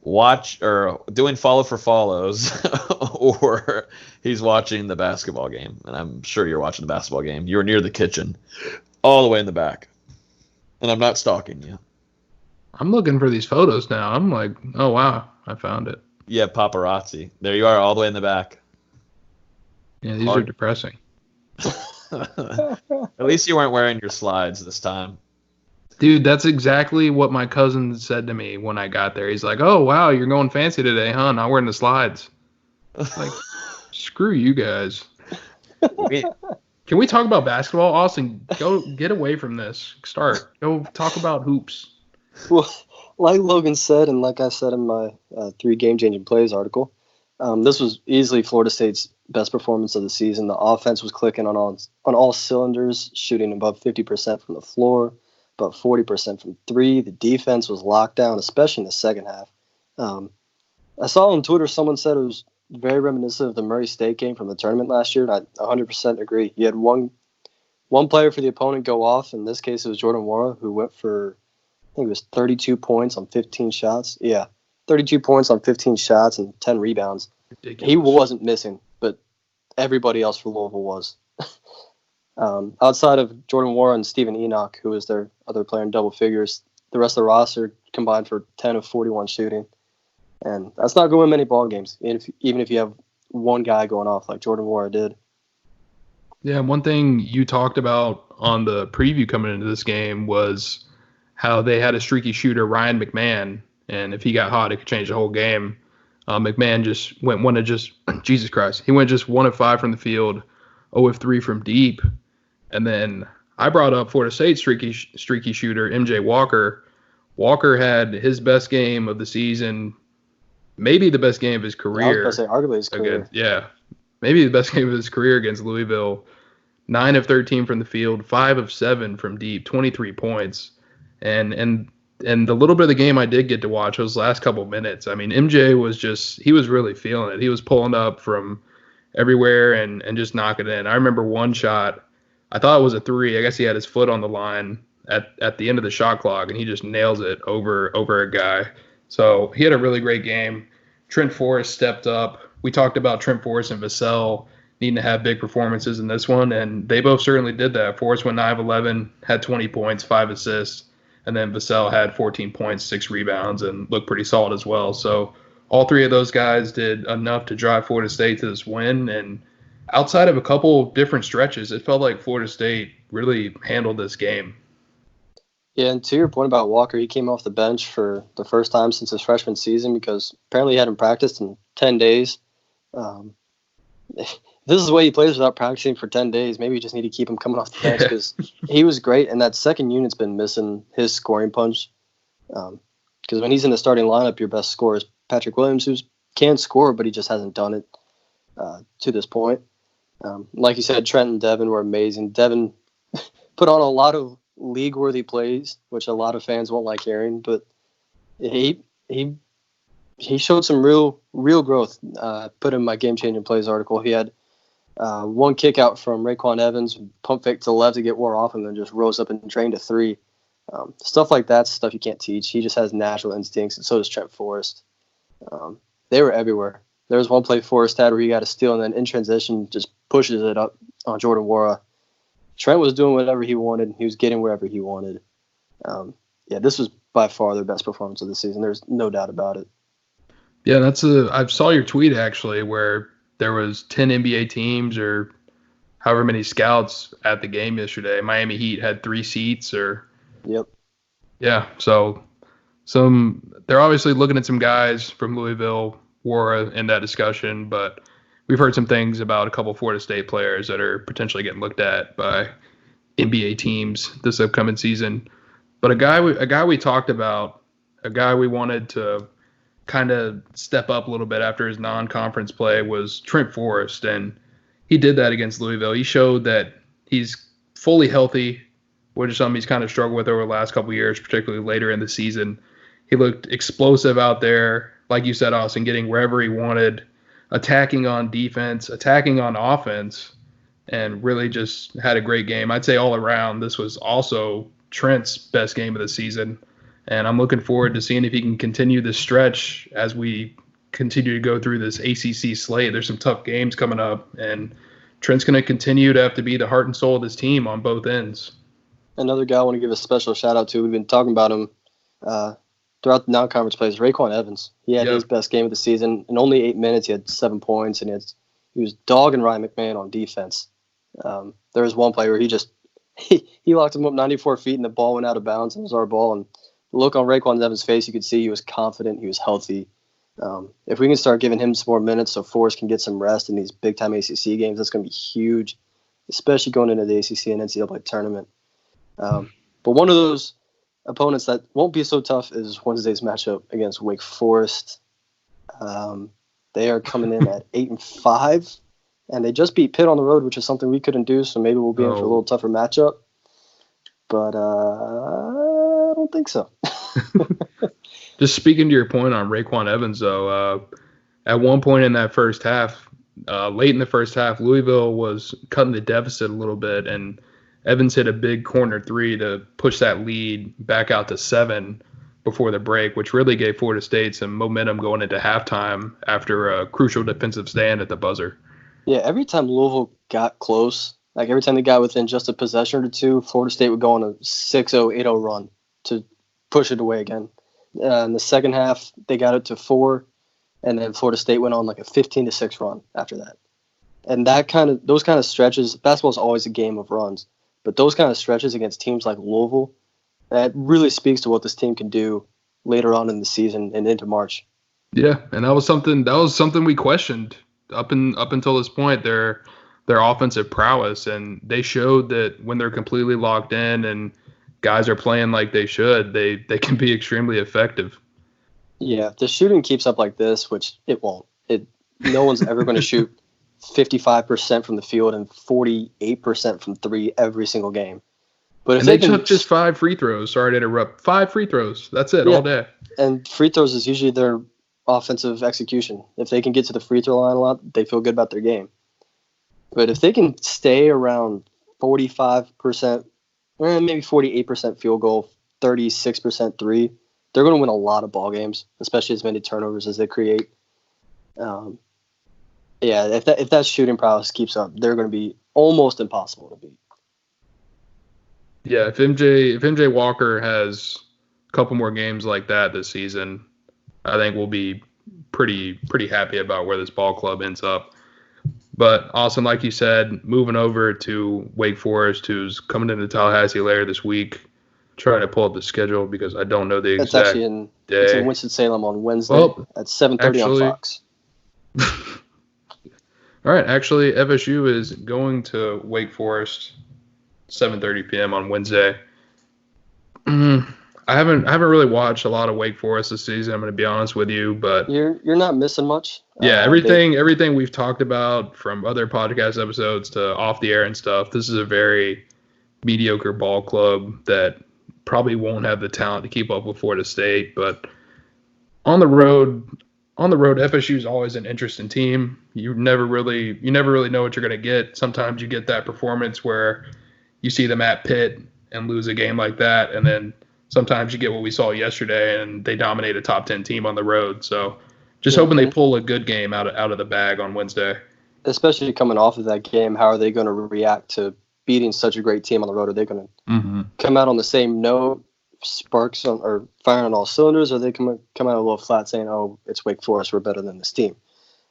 watch or doing follow for follows or he's watching the basketball game. And I'm sure you're watching the basketball game. You were near the kitchen, all the way in the back. And I'm not stalking you. I'm looking for these photos now. I'm like, oh, wow, I found it. Yeah, paparazzi. There you are, all the way in the back. Yeah, these are depressing. At least you weren't wearing your slides this time. Dude, that's exactly what my cousin said to me when I got there. He's like, oh, wow, you're going fancy today, huh? Not wearing the slides. Like, screw you guys. Can we talk about basketball? Austin, go get away from this. Go talk about hoops. Well, like Logan said, and like I said in my 3 game-changing plays article, this was easily Florida State's best performance of the season. The offense was clicking on all cylinders, shooting above 50% from the floor, about 40% from 3. The defense was locked down, especially in the second half. I saw on Twitter someone said it was very reminiscent of the Murray State game from the tournament last year, and I 100% agree. You had one player for the opponent go off. In this case, it was Jordan Nwora, who went for, I think it was 32 points on 15 shots. Yeah, 32 points on 15 shots and 10 rebounds. Ridiculous. He wasn't missing, but everybody else for Louisville was. Outside of Jordan Nwora and Stephen Enoch, who was their other player in double figures, the rest of the roster combined for 10 of 41 shooting. And that's not going to win many ball games, even if you have one guy going off like Jordan Nwora did. Yeah, one thing you talked about on the preview coming into this game was how they had a streaky shooter, Ryan McMahon, and if he got hot, it could change the whole game. McMahon just went Jesus Christ, he went just 1 of 5 from the field, 0 of 3 from deep. And then I brought up Florida State streaky shooter, MJ Walker. Walker had his best game of the season, maybe the best game of his career. I was going to say, arguably his career. Yeah, maybe the best game of his career against Louisville. 9 of 13 from the field, 5 of 7 from deep, 23 points. And the little bit of the game I did get to watch, those last couple minutes, I mean, MJ was he was really feeling it. He was pulling up from everywhere and just knock it in. I remember one shot, I thought it was a three. I guess he had his foot on the line at the end of the shot clock, and he just nails it over a guy. So he had a really great game. Trent Forrest stepped up. We talked about Trent Forrest and Vassell needing to have big performances in this one, and they both certainly did that. Forrest went 9-11, had 20 points, 5 assists, and then Vassell had 14 points, 6 rebounds, and looked pretty solid as well. So all three of those guys did enough to drive Florida State to this win, and outside of a couple different stretches, it felt like Florida State really handled this game. Yeah, and to your point about Walker, he came off the bench for the first time since his freshman season because apparently he hadn't practiced in 10 days. If this is the way he plays without practicing for 10 days, maybe you just need to keep him coming off the bench because he was great, and that second unit's been missing his scoring punch. Because when he's in the starting lineup, your best scorer is Patrick Williams, who can score, but he just hasn't done it to this point. Like you said, Trent and Devin were amazing. Devin put on a lot of league-worthy plays, which a lot of fans won't like hearing, but he showed some real growth. Put in my game-changing plays article. He had one kick out from Raekwon Evans, pump fake to the left to get wore off, and then just rose up and drained a three. Stuff like that, stuff you can't teach. He just has natural instincts, and so does Trent Forrest. They were everywhere. There was one play Forrest had where he got a steal, and then in transition just pushes it up on Jordan Wara. Trent was doing whatever he wanted. He was getting wherever he wanted. This was by far their best performance of the season. There's no doubt about it. Yeah, I saw your tweet actually where there was 10 NBA teams or however many scouts at the game yesterday. Miami Heat had 3 seats or. Yep. Yeah, so they're obviously looking at some guys from Louisville, Wara in that discussion, but we've heard some things about a couple Florida State players that are potentially getting looked at by NBA teams this upcoming season. But a guy we talked about, a guy we wanted to kind of step up a little bit after his non-conference play was Trent Forrest, and he did that against Louisville. He showed that he's fully healthy, which is something he's kind of struggled with over the last couple of years, particularly later in the season. He looked explosive out there, like you said, Austin, getting wherever he wanted, attacking on defense, attacking on offense, and really just had a great game. I'd say all around, this was also Trent's best game of the season, and I'm looking forward to seeing if he can continue this stretch as we continue to go through this ACC slate. There's some tough games coming up, and Trent's going to continue to have to be the heart and soul of this team on both ends. Another guy I want to give a special shout-out to, we've been talking about him throughout the non-conference plays, Raekwon Evans. He had his best game of the season. In only 8 minutes, he had 7 points, and he was dogging Ryan McMahon on defense. There was one play where he locked him up 94 feet, and the ball went out of bounds, and it was our ball. And the look on Raekwon Evans' face, you could see he was confident, he was healthy. If we can start giving him some more minutes so Forrest can get some rest in these big-time ACC games, that's going to be huge, especially going into the ACC and NCAA tournament. But one of those opponents that won't be so tough is Wednesday's matchup against Wake Forest. They are coming in at 8-5, and they just beat Pitt on the road, which is something we couldn't do, so maybe we'll be in for a little tougher matchup. But I don't think so. Just speaking to your point on Raekwon Evans, though, at one point in that first half, late in the first half, Louisville was cutting the deficit a little bit, and Evans hit a big corner three to push that lead back out to 7 before the break, which really gave Florida State some momentum going into halftime after a crucial defensive stand at the buzzer. Yeah, every time Louisville got close, like every time they got within just a possession or two, Florida State would go on a 6-0, 8-0 run to push it away again. In the second half, they got it to 4, and then Florida State went on like a 15-6 run after that. And those kind of stretches, basketball is always a game of runs. But those kind of stretches against teams like Louisville, that really speaks to what this team can do later on in the season and into March. Yeah, and that was something we questioned up until this point, their offensive prowess, and they showed that when they're completely locked in and guys are playing like they should, they can be extremely effective. Yeah, if the shooting keeps up like this, which it won't. No one's ever going to shoot 55% from the field and 48% from 3 every single game. But if they took just 5 free throws. Sorry to interrupt. 5 free throws. That's it all day. And free throws is usually their offensive execution. If they can get to the free throw line a lot, they feel good about their game. But if they can stay around 45%, maybe 48% field goal, 36% three, they're going to win a lot of ball games, especially as many turnovers as they create. If that shooting prowess keeps up, they're going to be almost impossible to beat. Yeah, if MJ Walker has a couple more games like that this season, I think we'll be pretty happy about where this ball club ends up. But Austin, like you said, moving over to Wake Forest, who's coming into Tallahassee later this week. Trying to pull up the schedule because I don't know the exact It's actually it's in Winston-Salem on Wednesday at 7:30 on Fox. All right, actually, FSU is going to Wake Forest 7:30 p.m. on Wednesday. I haven't really watched a lot of Wake Forest this season. I'm going to be honest with you, but you're not missing much. Yeah, everything we've talked about from other podcast episodes to off the air and stuff. This is a very mediocre ball club that probably won't have the talent to keep up with Florida State, but on the road, FSU is always an interesting team. You never really know what you're going to get. Sometimes you get that performance where you see them at Pitt and lose a game like that, and then sometimes you get what we saw yesterday and they dominate a top 10 team on the road. So just hoping they pull a good game out of the bag on Wednesday. Especially coming off of that game, how are they going to react to beating such a great team on the road? Are they going to come out on the same note, or firing on all cylinders, or are they come out a little flat saying, oh, it's Wake Forest, we're better than this team?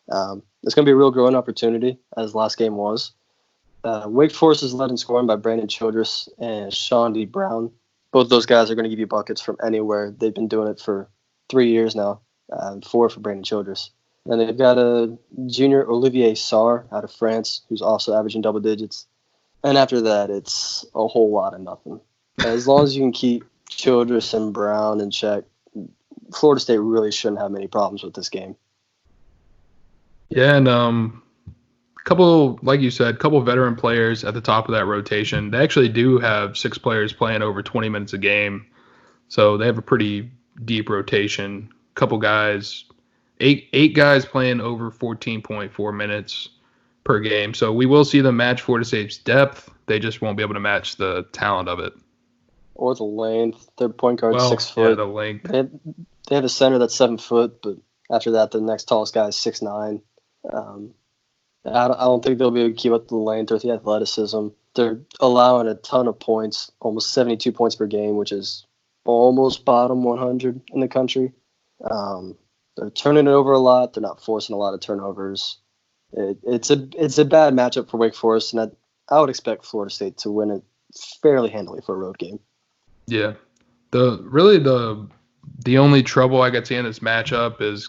It's going to be a real growing opportunity, as last game was. Wake Forest is led in scoring by Brandon Childress and Sean D. Brown. Both those guys are going to give you buckets from anywhere. They've been doing it for 3 years now, 4 for Brandon Childress. And they've got a junior Olivier Sarr out of France, who's also averaging double digits. And after that, it's a whole lot of nothing. As long as you can keep Childress and Brown in check, Florida State really shouldn't have many problems with this game. Yeah, and couple veteran players at the top of that rotation. They actually do have 6 players playing over 20 minutes a game, so they have a pretty deep rotation. Couple guys, eight guys playing over 14.4 minutes per game. So we will see them match Florida State's depth. They just won't be able to match the talent of it. Or the length. Their point guard's 6 foot. Yeah, the length. They have a center that's 7 foot, but after that, the next tallest guy is 6'9". I don't think they'll be able to keep up the length or the athleticism. They're allowing a ton of points, almost 72 points per game, which is almost bottom 100 in the country. They're turning it over a lot. They're not forcing a lot of turnovers. It's a bad matchup for Wake Forest, and I would expect Florida State to win it fairly handily for a road game. Yeah. The only trouble I could see in this matchup is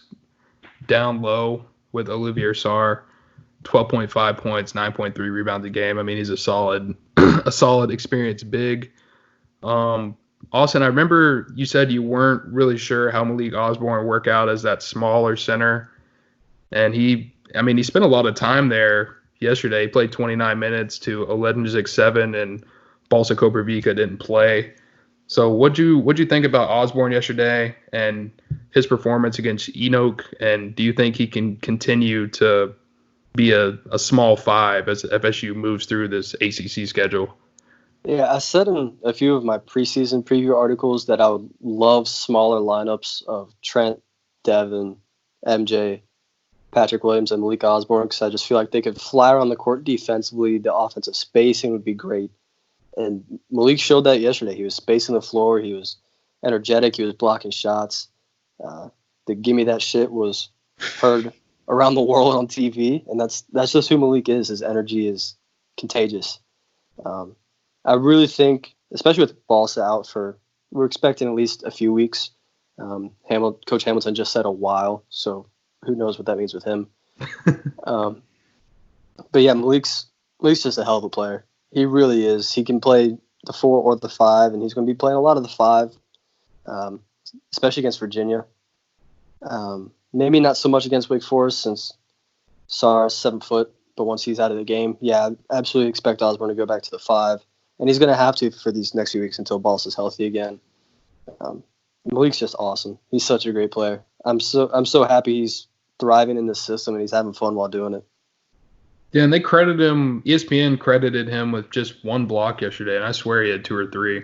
down low with Olivier Sarr, 12.5 points, 9.3 rebounds a game. I mean, he's a solid experienced big. Austin, I remember you said you weren't really sure how Malik Osborne worked out as that smaller center, and he spent a lot of time there yesterday. He played 29 minutes to Olednjik 7, and Balsa Koprivica didn't play. So what'd you think about Osborne yesterday and his performance against Enoch, and do you think he can continue to be a small 5 as FSU moves through this ACC schedule? Yeah, I said in a few of my preseason preview articles that I would love smaller lineups of Trent, Devin, MJ, Patrick Williams, and Malik Osborne, because I just feel like they could fly around the court defensively. The offensive spacing would be great. And Malik showed that yesterday. He was spacing the floor. He was energetic. He was blocking shots. The gimme that shit was heard around the world on TV, and that's just who Malik is. His energy is contagious. I really think, especially with Balsa out we're expecting at least a few weeks. Coach Hamilton just said a while, so who knows what that means with him. But yeah, Malik's just a hell of a player. He really is. He can play the 4 or the 5, and he's going to be playing a lot of the 5, especially against Virginia. Maybe not so much against Wake Forest since Sarr's 7 foot, but once he's out of the game, yeah, I absolutely expect Osborne to go back to the 5. And he's going to have to for these next few weeks until Balsa's healthy again. Malik's just awesome. He's such a great player. I'm so happy he's thriving in this system and he's having fun while doing it. Yeah, and they credited him. ESPN credited him with just one block yesterday, and I swear he had 2 or 3.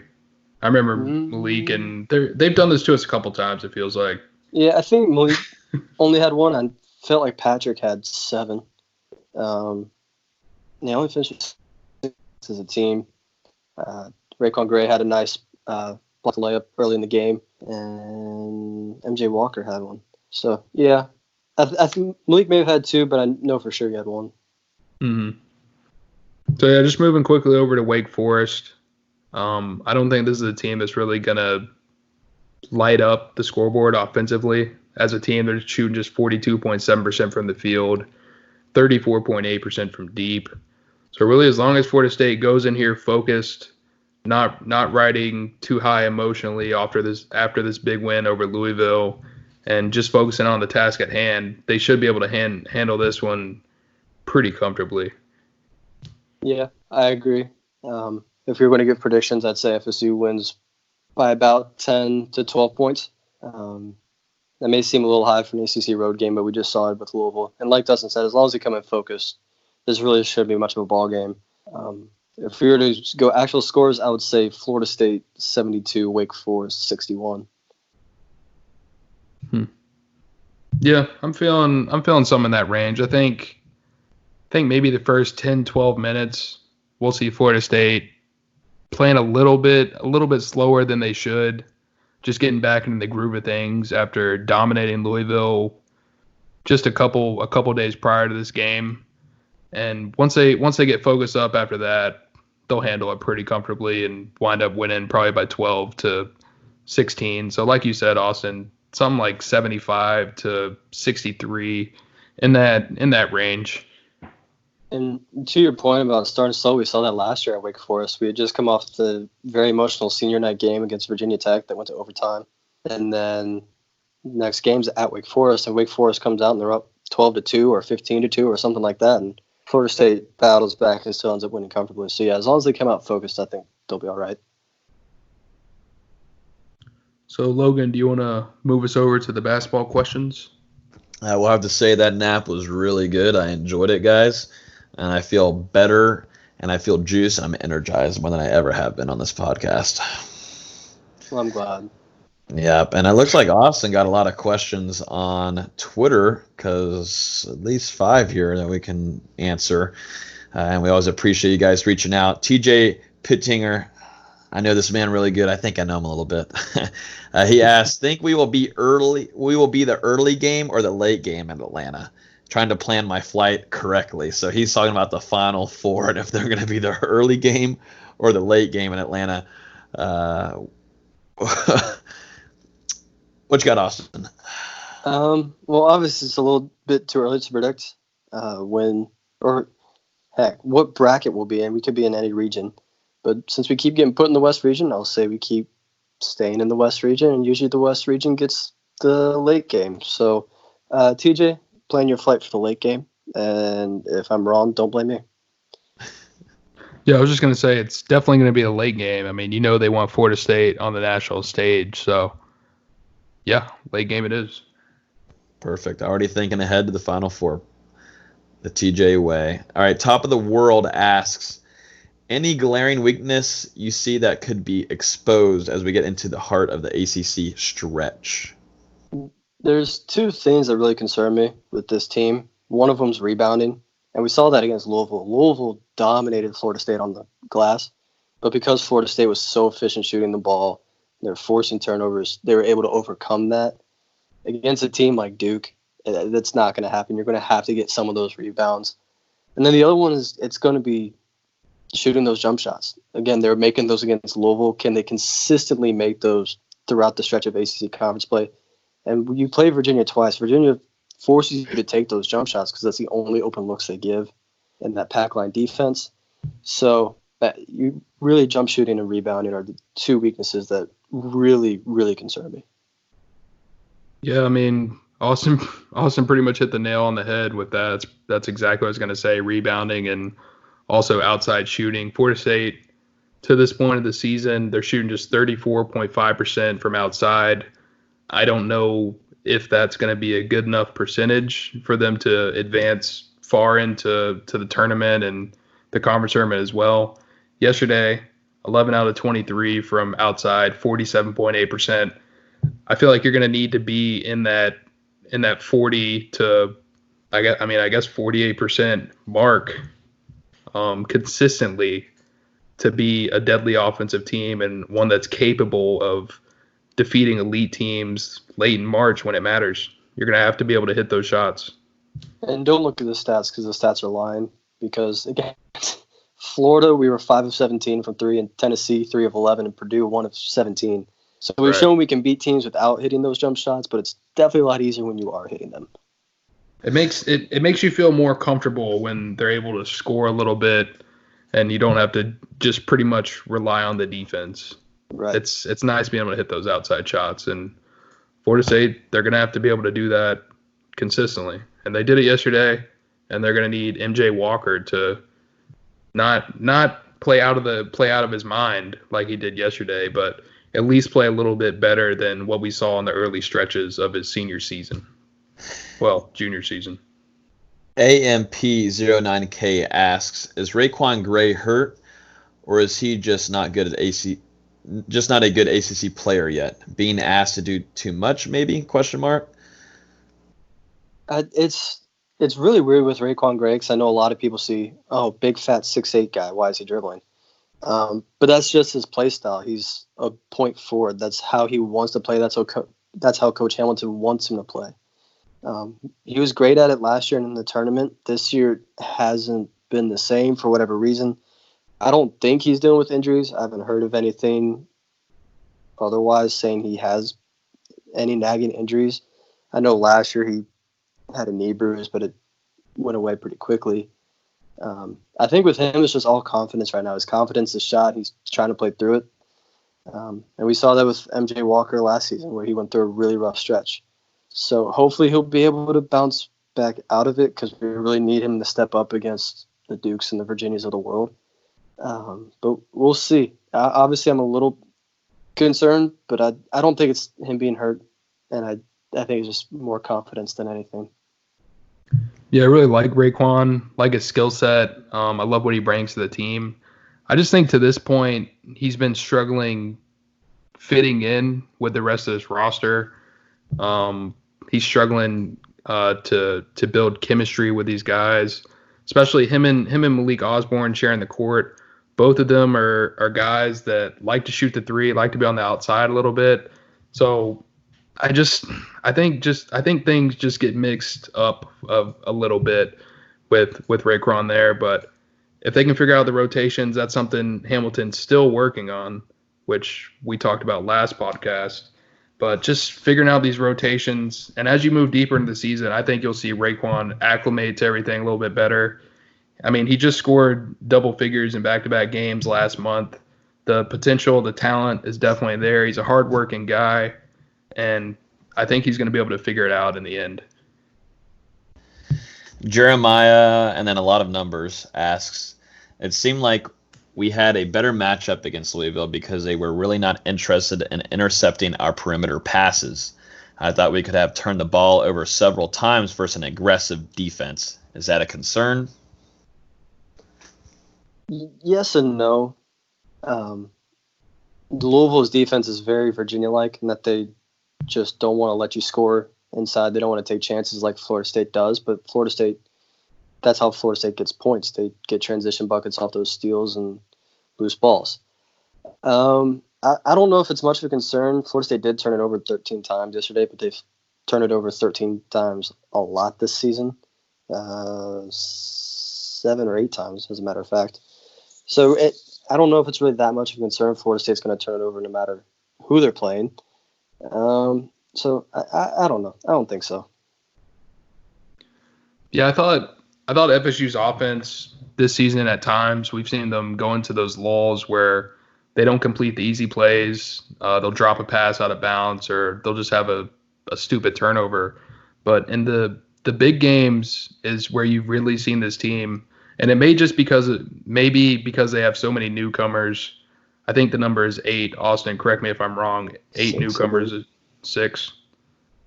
I remember Malik, and they've done this to us a couple times. It feels like. Yeah, I think Malik only had 1. I felt like Patrick had 7. They only finished as a team. Raycon Gray had a nice block layup early in the game, and MJ Walker had 1. So yeah, I think Malik may have had 2, but I know for sure he had 1. Mm-hmm. So yeah, just moving quickly over to Wake Forest. I don't think this is a team that's really gonna light up the scoreboard offensively. As a team, they're shooting just 42.7% from the field, 34.8% from deep. So really, as long as Florida State goes in here focused, not riding too high emotionally after this big win over Louisville, and just focusing on the task at hand, they should be able to handle this one pretty comfortably. Yeah, I agree. If you're going to give predictions, I'd say FSU wins by about 10 to 12 points. That may seem a little high for an ACC road game, but we just saw it with Louisville. And like Dustin said, as long as they come in focused, this really shouldn't be much of a ball game. If we were to go actual scores, I would say Florida State 72, Wake Forest 61. Yeah, I'm feeling some in that range. I think maybe the first 10, 12 minutes, we'll see Florida State playing a little bit slower than they should, just getting back into the groove of things after dominating Louisville just a couple days prior to this game. And once they get focused up after that, they'll handle it pretty comfortably and wind up winning probably by 12 to 16. So like you said, Austin, something like 75 to 63 in that range. And to your point about starting slow, we saw that last year at Wake Forest. We had just come off the very emotional senior night game against Virginia Tech that went to overtime. And then next game's at Wake Forest, and Wake Forest comes out and they're up 12-2 or 15-2 or something like that. And Florida State battles back and still ends up winning comfortably. So, yeah, as long as they come out focused, I think they'll be all right. So, Logan, do you want to move us over to the basketball questions? I will have to say that nap was really good. I enjoyed it, guys. And I feel better, and I feel juiced, and I'm energized more than I ever have been on this podcast. Well, I'm glad. Yep, and it looks like Austin got a lot of questions on Twitter, because at least 5 here that we can answer. And we always appreciate you guys reaching out. TJ Pittinger, I know this man really good. I think I know him a little bit. He asked, think we will be the early game or the late game in Atlanta? Trying to plan my flight correctly. So he's talking about the Final Four and if they're going to be the early game or the late game in Atlanta. What you got, Austin? Well, obviously it's a little bit too early to predict what bracket we'll be in. We could be in any region. But since we keep getting put in the West region, I'll say we keep staying in the West region, and usually the West region gets the late game. So, TJ, plan your flight for the late game, and if I'm wrong, don't blame me. Yeah, I was just going to say it's definitely going to be a late game. I mean, they want Florida State on the national stage, so yeah, late game it is. Perfect. Already thinking ahead to the Final Four, the TJ way. All right, Top of the World asks, any glaring weakness you see that could be exposed as we get into the heart of the ACC stretch? There's 2 things that really concern me with this team. One of them is rebounding, and we saw that against Louisville. Louisville dominated Florida State on the glass, but because Florida State was so efficient shooting the ball, they're forcing turnovers, they were able to overcome that. Against a team like Duke, that's not going to happen. You're going to have to get some of those rebounds. And then the other one is it's going to be shooting those jump shots. Again, they're making those against Louisville. Can they consistently make those throughout the stretch of ACC conference play? And you play Virginia twice. Virginia forces you to take those jump shots because that's the only open looks they give in that pack line defense. So you really jump shooting and rebounding are the 2 weaknesses that really, really concern me. Yeah, I mean, Austin pretty much hit the nail on the head with that. That's exactly what I was going to say, rebounding and also outside shooting. Florida State, to this point of the season, they're shooting just 34.5% from outside. I don't know if that's going to be a good enough percentage for them to advance far into the tournament and the conference tournament as well. Yesterday, 11 out of 23 from outside, 47.8%. I feel like you're going to need to be in that 40 to I guess 48% mark consistently to be a deadly offensive team and one that's capable of defeating elite teams late in March when it matters. You're going to have to be able to hit those shots. And don't look at the stats because the stats are lying. Because, again, Florida, we were 5 of 17 from 3, and Tennessee, 3 of 11, and Purdue, 1 of 17. So we've shown we can beat teams without hitting those jump shots, but it's definitely a lot easier when you are hitting them. It makes you feel more comfortable when they're able to score a little bit and you don't have to just pretty much rely on the defense. Right. It's nice being able to hit those outside shots, and Florida State, they're going to have to be able to do that consistently. And they did it yesterday, and they're going to need MJ Walker to not play out of his mind like he did yesterday, but at least play a little bit better than what we saw in the early stretches of his senior season. Well, junior season. AMP09K asks, is Raekwon Gray hurt, or is he just not good at just not a good ACC player yet? Being asked to do too much, maybe? ? It's really weird with Raekwon Gray because I know a lot of people see, big fat 6'8" guy. Why is he dribbling? But that's just his play style. He's a point forward. That's how he wants to play. That's how Coach Hamilton wants him to play. He was great at it last year and in the tournament. This year hasn't been the same for whatever reason. I don't think he's dealing with injuries. I haven't heard of anything otherwise saying he has any nagging injuries. I know last year he had a knee bruise, but it went away pretty quickly. I think with him, it's just all confidence right now. His confidence is shot. He's trying to play through it. And we saw that with MJ Walker last season where he went through a really rough stretch. So hopefully he'll be able to bounce back out of it because we really need him to step up against the Dukes and the Virginias of the world. But we'll see. Obviously, I'm a little concerned, but I don't think it's him being hurt. And I think it's just more confidence than anything. Yeah, I really like Raekwon, like his skill set. I love what he brings to the team. I just think to this point, he's been struggling fitting in with the rest of this roster. He's struggling to build chemistry with these guys, especially him and Malik Osborne sharing the court. Both of them are guys that like to shoot the three, like to be on the outside a little bit. So I think things just get mixed up a little bit with Raekwon there. But if they can figure out the rotations, that's something Hamilton's still working on, which we talked about last podcast. But just figuring out these rotations, and as you move deeper into the season, I think you'll see Raekwon acclimate to everything a little bit better. I mean, he just scored double figures in back-to-back games last month. The potential, the talent is definitely there. He's a hard-working guy, and I think he's going to be able to figure it out in the end. Jeremiah, and then a lot of numbers, asks, it seemed like we had a better matchup against Louisville because they were really not interested in intercepting our perimeter passes. I thought we could have turned the ball over several times versus an aggressive defense. Is that a concern? Yes and no. Louisville's defense is very Virginia-like in that they just don't want to let you score inside. They don't want to take chances like Florida State does, but Florida State, that's how Florida State gets points. They get transition buckets off those steals and loose balls. I don't know if it's much of a concern. Florida State did turn it over 13 times yesterday, but they've turned it over 13 times a lot this season. 7 or 8 times, as a matter of fact. So I don't know if it's really that much of a concern. Florida State's going to turn it over no matter who they're playing. So I don't know. I don't think so. Yeah, I thought FSU's offense this season at times, we've seen them go into those lulls where they don't complete the easy plays. They'll drop a pass out of bounds, or they'll just have a stupid turnover. But in the big games is where you've really seen this team, and it may just because they have so many newcomers. I think the number is 8. Austin, correct me if I'm wrong. 8 newcomers, 6.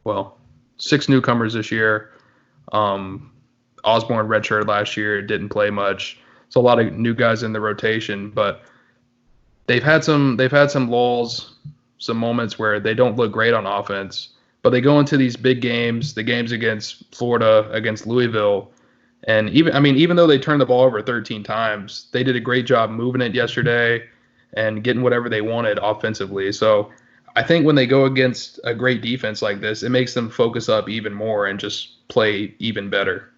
Well, 6 newcomers this year. Osborne redshirted last year, didn't play much. So a lot of new guys in the rotation, but they've had some lulls, some moments where they don't look great on offense, but they go into these big games, the games against Florida, against Louisville, and even though they turned the ball over 13 times, they did a great job moving it yesterday and getting whatever they wanted offensively. So I think when they go against a great defense like this, it makes them focus up even more and just play even better.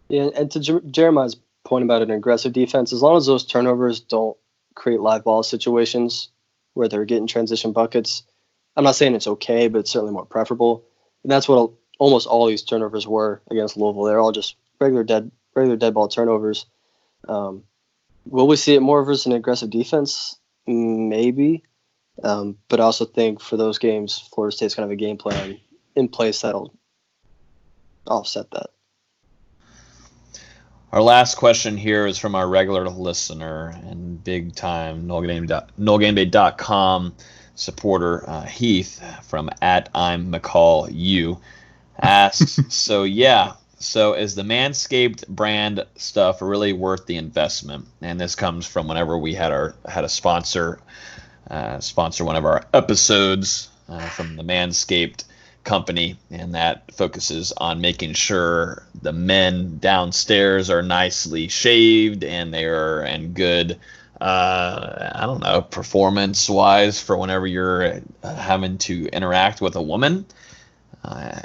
Yeah, and to Jeremiah's point about an aggressive defense, as long as those turnovers don't create live ball situations where they're getting transition buckets, I'm not saying it's okay, but it's certainly more preferable. And that's what almost all these turnovers were against Louisville. They're all just regular dead ball turnovers. Will we see it more versus an aggressive defense? Maybe. But I also think for those games, Florida State's kind of a game plan in place that'll offset that. Our last question here is from our regular listener and big-time NoleGameDay.com supporter, Heath, from @I'mMcCallU, asks, So is the Manscaped brand stuff really worth the investment? And this comes from whenever we had a sponsor one of our episodes from the Manscaped company, and that focuses on making sure the men downstairs are nicely shaved and they are in good performance wise for whenever you're having to interact with a woman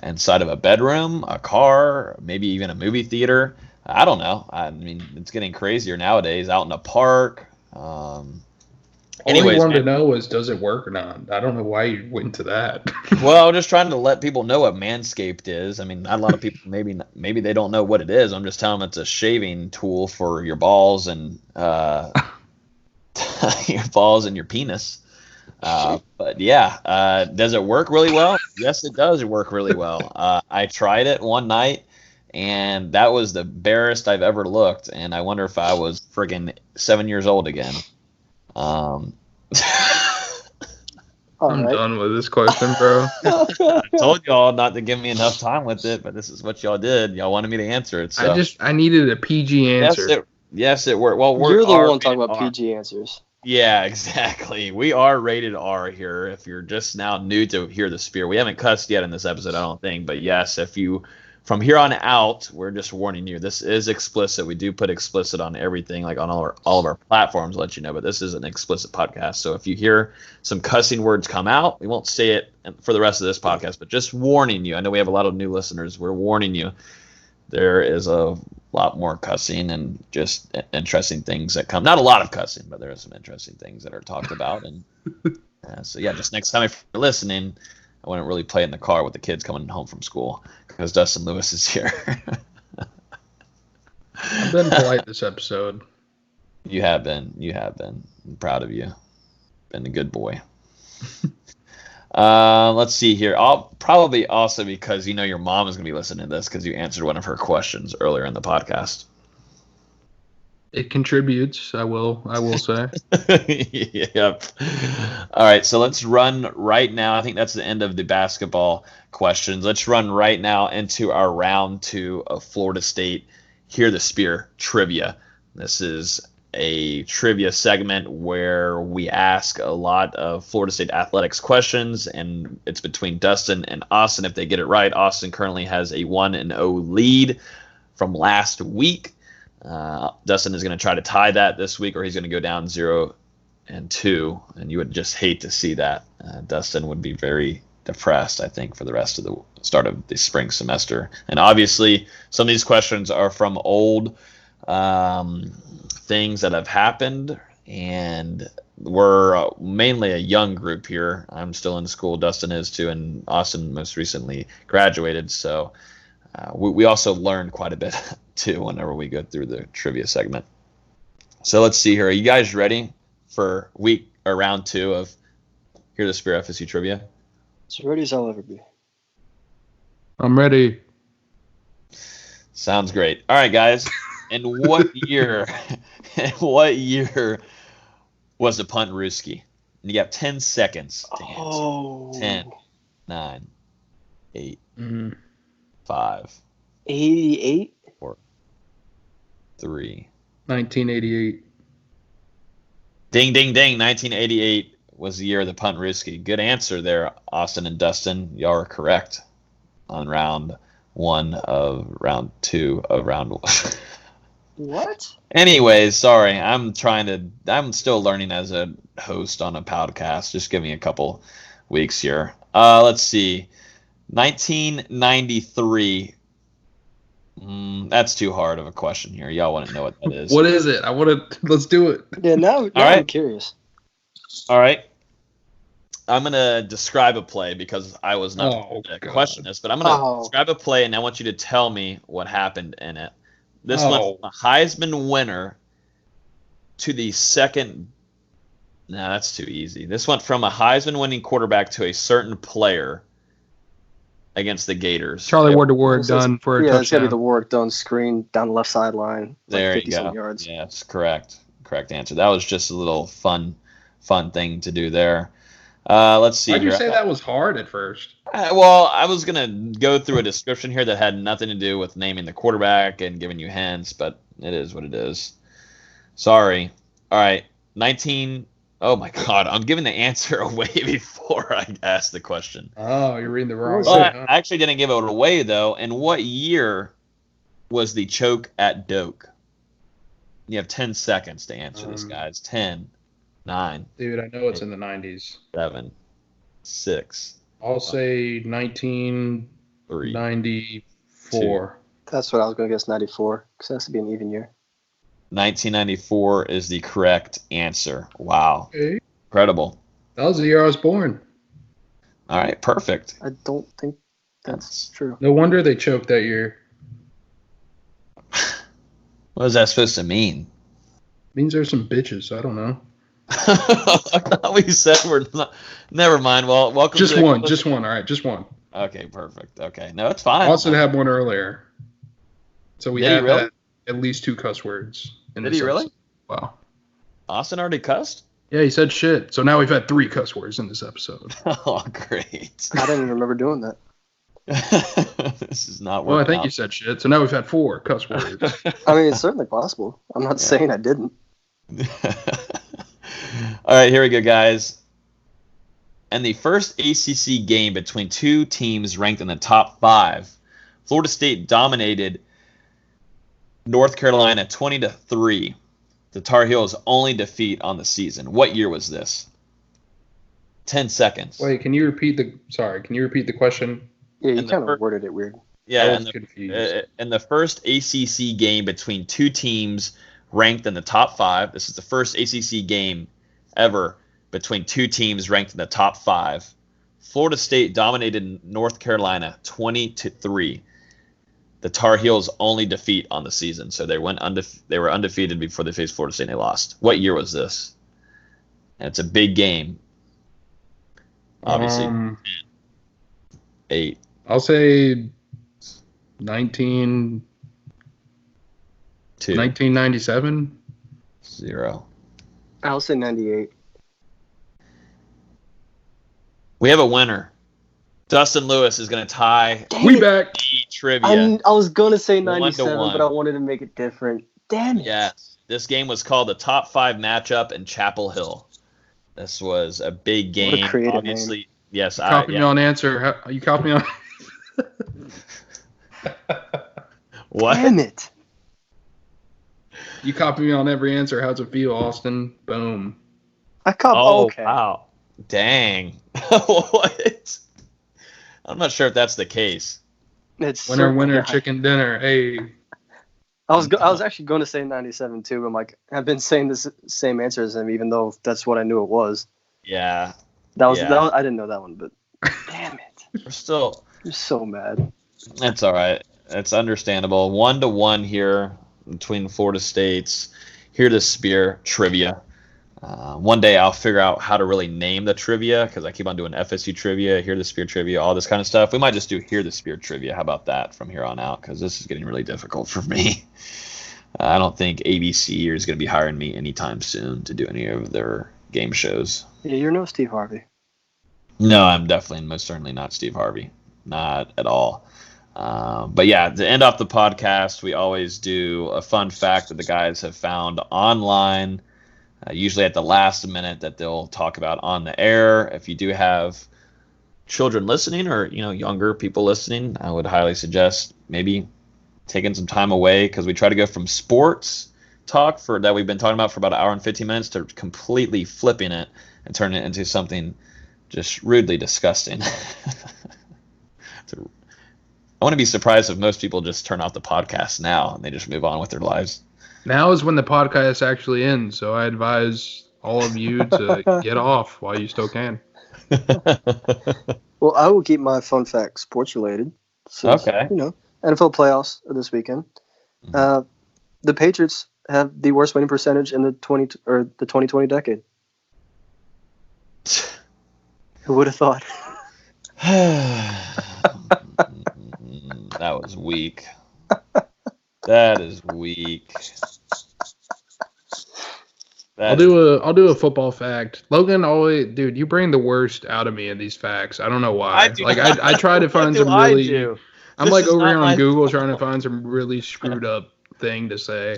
inside of a bedroom, a car, maybe even a movie theater. I don't know. I mean, it's getting crazier nowadays, out in a park. All I wanted to know was, does it work or not? I don't know why you went to that. Well, I'm just trying to let people know what Manscaped is. I mean, a lot of people maybe they don't know what it is. I'm just telling them it's a shaving tool for your balls and your balls and your penis. But yeah, does it work really well? Yes, it does work really well. I tried it one night, and that was the barest I've ever looked. And I wonder if I was friggin' 7 years old again. I'm done with this question, bro. I told y'all not to give me enough time with it, but this is what y'all did. Y'all wanted me to answer it. So I needed a PG answer. Yes, it worked. Well, you're the one talking about PG answers. Yeah, exactly. We are rated R here. If you're just now new to Hear the Spear, we haven't cussed yet in this episode, I don't think. But yes, if you from here on out, we're just warning you. This is explicit. We do put explicit on everything, like on all of our platforms, let you know. But this is an explicit podcast. So if you hear some cussing words come out, we won't say it for the rest of this podcast. But just warning you. I know we have a lot of new listeners. We're warning you. There is a lot more cussing and just interesting things that come. Not a lot of cussing, but there are some interesting things that are talked about. And so yeah, just next time if you're listening, I wouldn't really play in the car with the kids coming home from school because Dustin Lewis is here. I've been polite this episode. You have been. I'm proud of you. Been a good boy. Let's see here. I'll probably also because your mom is going to be listening to this because you answered one of her questions earlier in the podcast. It contributes, I will say. Yep. All right, so let's run right now. I think that's the end of the basketball questions. Let's run right now into our round 2 of Florida State Hear the Spear trivia. This is a trivia segment where we ask a lot of Florida State athletics questions, and it's between Dustin and Austin. If they get it right, Austin currently has a 1-0 lead from last week. Dustin is going to try to tie that this week, or he's going to go down 0-2, and you would just hate to see that. Dustin would be very depressed, I think, for the rest of the start of the spring semester. And obviously, some of these questions are from old things that have happened, and we're mainly a young group here. I'm still in school, Dustin is too, and Austin most recently graduated, so we also learned quite a bit too whenever we go through the trivia segment. So let's see here. Are you guys ready for round 2 of Hear the Spear FSU trivia? As ready as I'll ever be. I'm ready. Sounds great. All right, guys. In what year was the punt Ruski? You got 10 seconds to answer. 10, 9, 8, 5. 88? 4. 3. 1988. Ding, ding, ding. 1988 was the year of the punt risky. Good answer there, Austin and Dustin. Y'all are correct on round 1 of round 2 of round 1. What? Anyways, sorry. I'm still learning as a host on a podcast. Just give me a couple weeks here. Let's see. 1993. That's too hard of a question here. Y'all want to know what that is. What is it? Let's do it. Yeah, now I'm curious. All right. I'm going to describe a play because I was not going to question this, but I'm going to describe a play, and I want you to tell me what happened in it. This went from a Heisman winner to the second. No, that's too easy. This went from a Heisman winning quarterback to a certain player against the Gators. Charlie Ward to Ward done for a touchdown. Yeah, it's got to be the Ward done screen down the left sideline. There like you go. Yards. Yes, correct. Correct answer. That was just a little fun thing to do there. Let's see. Why'd you say that was hard at first? Well, I was going to go through a description here that had nothing to do with naming the quarterback and giving you hints, but it is what it is. Sorry. All right. Oh, my God. I'm giving the answer away before I asked the question. Oh, you're reading the wrong Well, way. I actually didn't give it away, though. And what year was the choke at Doak? You have 10 seconds to answer this, guys. 10, 9. Dude, I know it's in the 90s. 7, 6. I'll say 1994. That's what I was going to guess, 94, because it has to be an even year. 1994 is the correct answer. Wow. Okay. Incredible. That was the year I was born. All right, perfect. I don't think that's true. No wonder they choked that year. What is that supposed to mean? Means there's some bitches. I don't know. I thought we said we're not. Never mind. Well, welcome. Just one. All right, just one. Okay, perfect. Okay, no, it's fine. Austin had one earlier, so we had really? at least 2 cuss words. Did he really? Wow. Austin already cussed? Yeah, he said shit. So now we've had 3 cuss words in this episode. Oh, great. I didn't even remember doing that. This is not working. Well, I think out. you said shit. So now we've had 4 cuss words. I mean, it's certainly possible. I'm not saying I didn't. All right, here we go, guys. In the first ACC game between 2 teams ranked in the top 5, Florida State dominated North Carolina 20-3. The Tar Heels' only defeat on the season. What year was this? 10 seconds. Wait, can you repeat the question? Yeah, you kind of worded it weird. Yeah, in the first ACC game between 2 teams ranked in the top 5. This is the first ACC game ever between 2 teams ranked in the top 5. Florida State dominated North Carolina 20-3. The Tar Heels' only defeat on the season, so they were undefeated before they faced Florida State and they lost. What year was this? And it's a big game. Obviously, 8. I'll say 1997. 0. I'll say 98. We have a winner. Dustin Lewis is going to tie. We back. Trivia. I was going to say 97, 1-1. but I wanted to make it different. Damn it. Yes. This game was called the Top 5 matchup in Chapel Hill. This was a big game. What a creative Obviously, name. yes. Copy me on answer. You copy me on. What? Damn it. You copy me on every answer. How's it feel, Austin? Boom. I copy. Oh, okay. wow. Dang. What? I'm not sure if that's the case. It's Winner, not. chicken dinner. Hey. I was actually going to say 97 too. I'm like, I've been saying this same answer as him, even though that's what I knew it was. Yeah. That was I didn't know that one, but damn it. We're still. I'm so mad. That's all right. It's understandable. 1-1 here between Florida States. Hear the Spear trivia. One day I'll figure out how to really name the trivia because I keep on doing FSU trivia, Hear the Spear trivia, all this kind of stuff. We might just do Hear the Spear trivia. How about that from here on out? Because this is getting really difficult for me. I don't think ABC is going to be hiring me anytime soon to do any of their game shows. Yeah, you're no Steve Harvey. No, I'm definitely most certainly not Steve Harvey. Not at all. But yeah, to end off the podcast, we always do a fun fact that the guys have found online, usually at the last minute, that they'll talk about on the air. If you do have children listening, or younger people listening, I would highly suggest maybe taking some time away, because we try to go from sports talk that we've been talking about for about an hour and 15 minutes to completely flipping it and turning it into something just rudely disgusting. I want to be surprised if most people just turn off the podcast now and they just move on with their lives. Now is when the podcast actually ends, so I advise all of you to get off while you still can. Well, I will keep my fun fact sports related. Since, okay. NFL playoffs are this weekend. The Patriots have the worst winning percentage in the 2020 decade. Who would have thought? That was weak. That is weak. I'll do a football fact. Logan, dude, you bring the worst out of me in these facts. I don't know why. I try to find some really. I'm like over here on Google trying to find some really screwed up thing to say.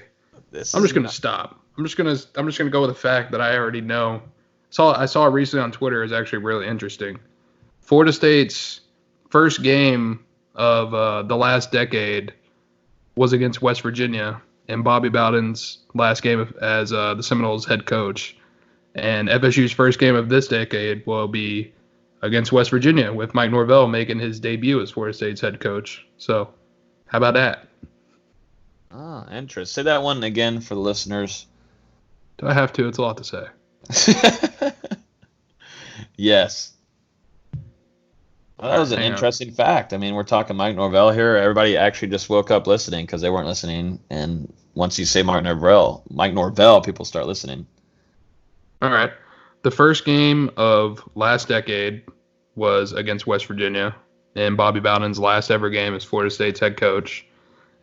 I'm just gonna stop. I'm just gonna go with a fact that I already know. I saw it recently on Twitter. It's actually really interesting. Florida State's first game of the last decade was against West Virginia, and Bobby Bowden's last game as the Seminoles head coach. And FSU's first game of this decade will be against West Virginia, with Mike Norvell making his debut as Florida State's head coach. So, how about that? Oh, interesting. Say that one again for the listeners. Do I have to? It's a lot to say. Yes. Well, that was an interesting fact. I mean, we're talking Mike Norvell here. Everybody actually just woke up listening because they weren't listening. And once you say Mike Norvell, people start listening. All right. The first game of last decade was against West Virginia, and Bobby Bowden's last ever game as Florida State's head coach.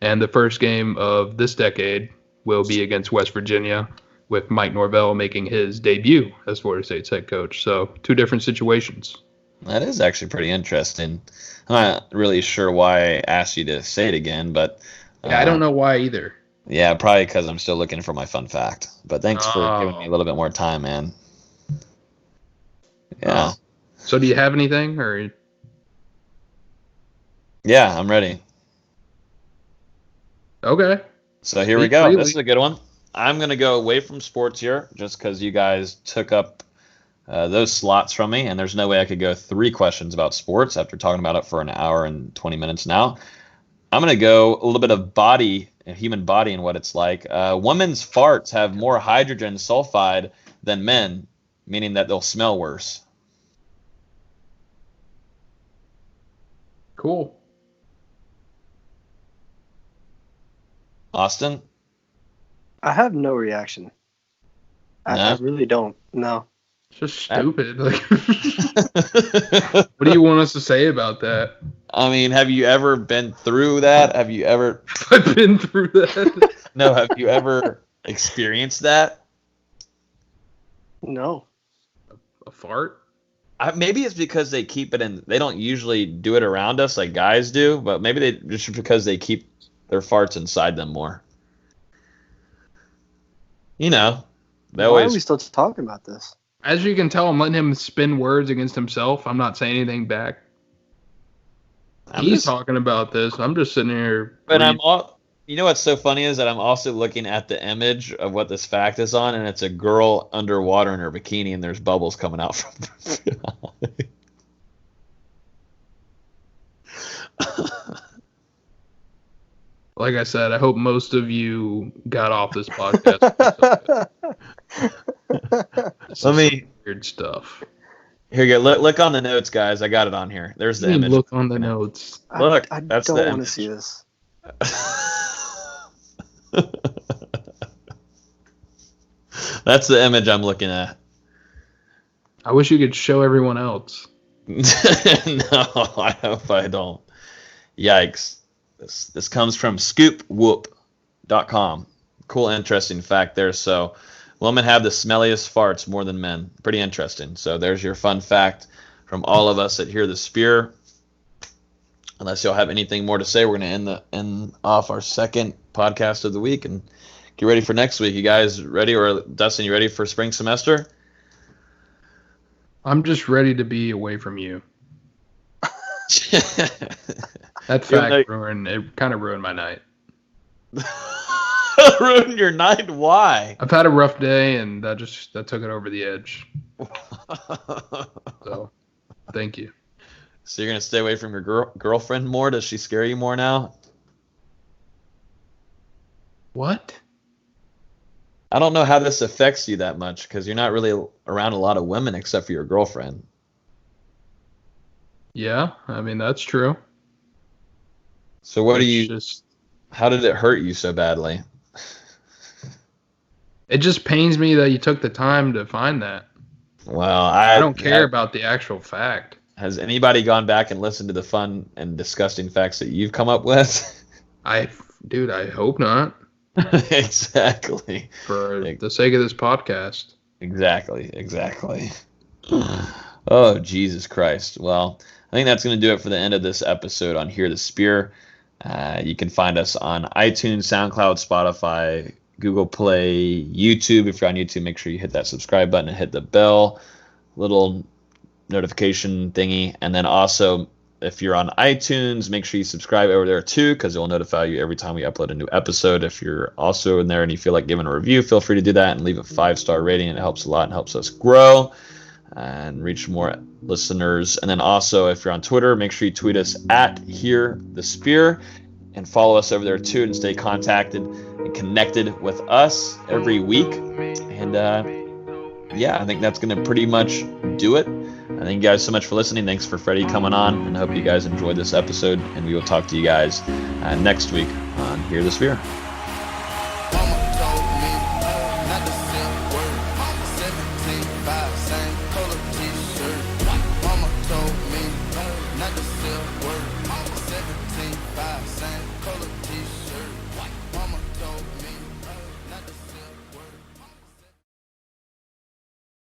And the first game of this decade will be against West Virginia, with Mike Norvell making his debut as Florida State's head coach. So, two different situations. That is actually pretty interesting. I'm not really sure why I asked you to say it again, but... Yeah, I don't know why either. Yeah, probably because I'm still looking for my fun fact. But thanks for giving me a little bit more time, man. Yeah. So do you have anything, or? Yeah, I'm ready. Okay. So here we go. Freely. This is a good one. I'm going to go away from sports here just because you guys took up those slots from me, and there's no way I could go 3 questions about sports after talking about it for an hour and 20 minutes now. I'm going to go a little bit of human body and what it's like. Women's farts have more hydrogen sulfide than men, meaning that they'll smell worse. Cool. Austin? I have no reaction. I really don't. No. It's just stupid. Like, what do you want us to say about that? I mean, have you ever been through that? Have you ever... I've been through that. No, have you ever experienced that? No. A fart? Maybe it's because they keep it in... They don't usually do it around us like guys do, but maybe just because they keep their farts inside them more. Why are we still talking about this? As you can tell, I'm letting him spin words against himself. I'm not saying anything back. He's talking about this. I'm just sitting here. But what's so funny is that I'm also looking at the image of what this fact is on, and it's a girl underwater in her bikini, and there's bubbles coming out from her. Like I said, I hope most of you got off this podcast. Weird stuff. Here you go. Look on the notes, guys. I got it on here. There's the image. Look on the notes. Look, that's the image. I don't want to see this. That's the image I'm looking at. I wish you could show everyone else. No, I hope I don't. Yikes. This comes from scoopwhoop.com. Cool, interesting fact there. So, women have the smelliest farts more than men. Pretty interesting. So, there's your fun fact from all of us at Hear the Spear. unless y'all have anything more to say, we're going to end off our second podcast of the week and get ready for next week. You guys ready? Or Dustin, you ready for spring semester? I'm just ready to be away from you. That fact kind of ruined my night. Ruined your night? Why? I've had a rough day, and that took it over the edge. So, thank you. So you're gonna stay away from your girlfriend more? Does she scare you more now? What? I don't know how this affects you that much because you're not really around a lot of women except for your girlfriend. Yeah, I mean that's true. So how did it hurt you so badly? It just pains me that you took the time to find that. Well, I don't care about the actual fact. Has anybody gone back and listened to the fun and disgusting facts that you've come up with? I hope not. Exactly. For the sake of this podcast. Exactly. Oh, Jesus Christ. Well, I think that's going to do it for the end of this episode on Hear the Spear. You can find us on iTunes, SoundCloud, Spotify, Google Play, YouTube. If you're on YouTube, make sure you hit that subscribe button and hit the bell, little notification thingy. And then also, if you're on iTunes, make sure you subscribe over there too, because it will notify you every time we upload a new episode. If you're also in there and you feel like giving a review, feel free to do that and leave a 5-star rating. It helps a lot and helps us grow and reach more listeners. And then also, if you're on Twitter, make sure you tweet us at Hear the Spear and follow us over there too, and stay contacted and connected with us every week. And I think that's going to pretty much do it. I thank you guys so much for listening. Thanks for Freddie coming on, and I hope you guys enjoyed this episode. And we will talk to you guys next week on Hear the Spear.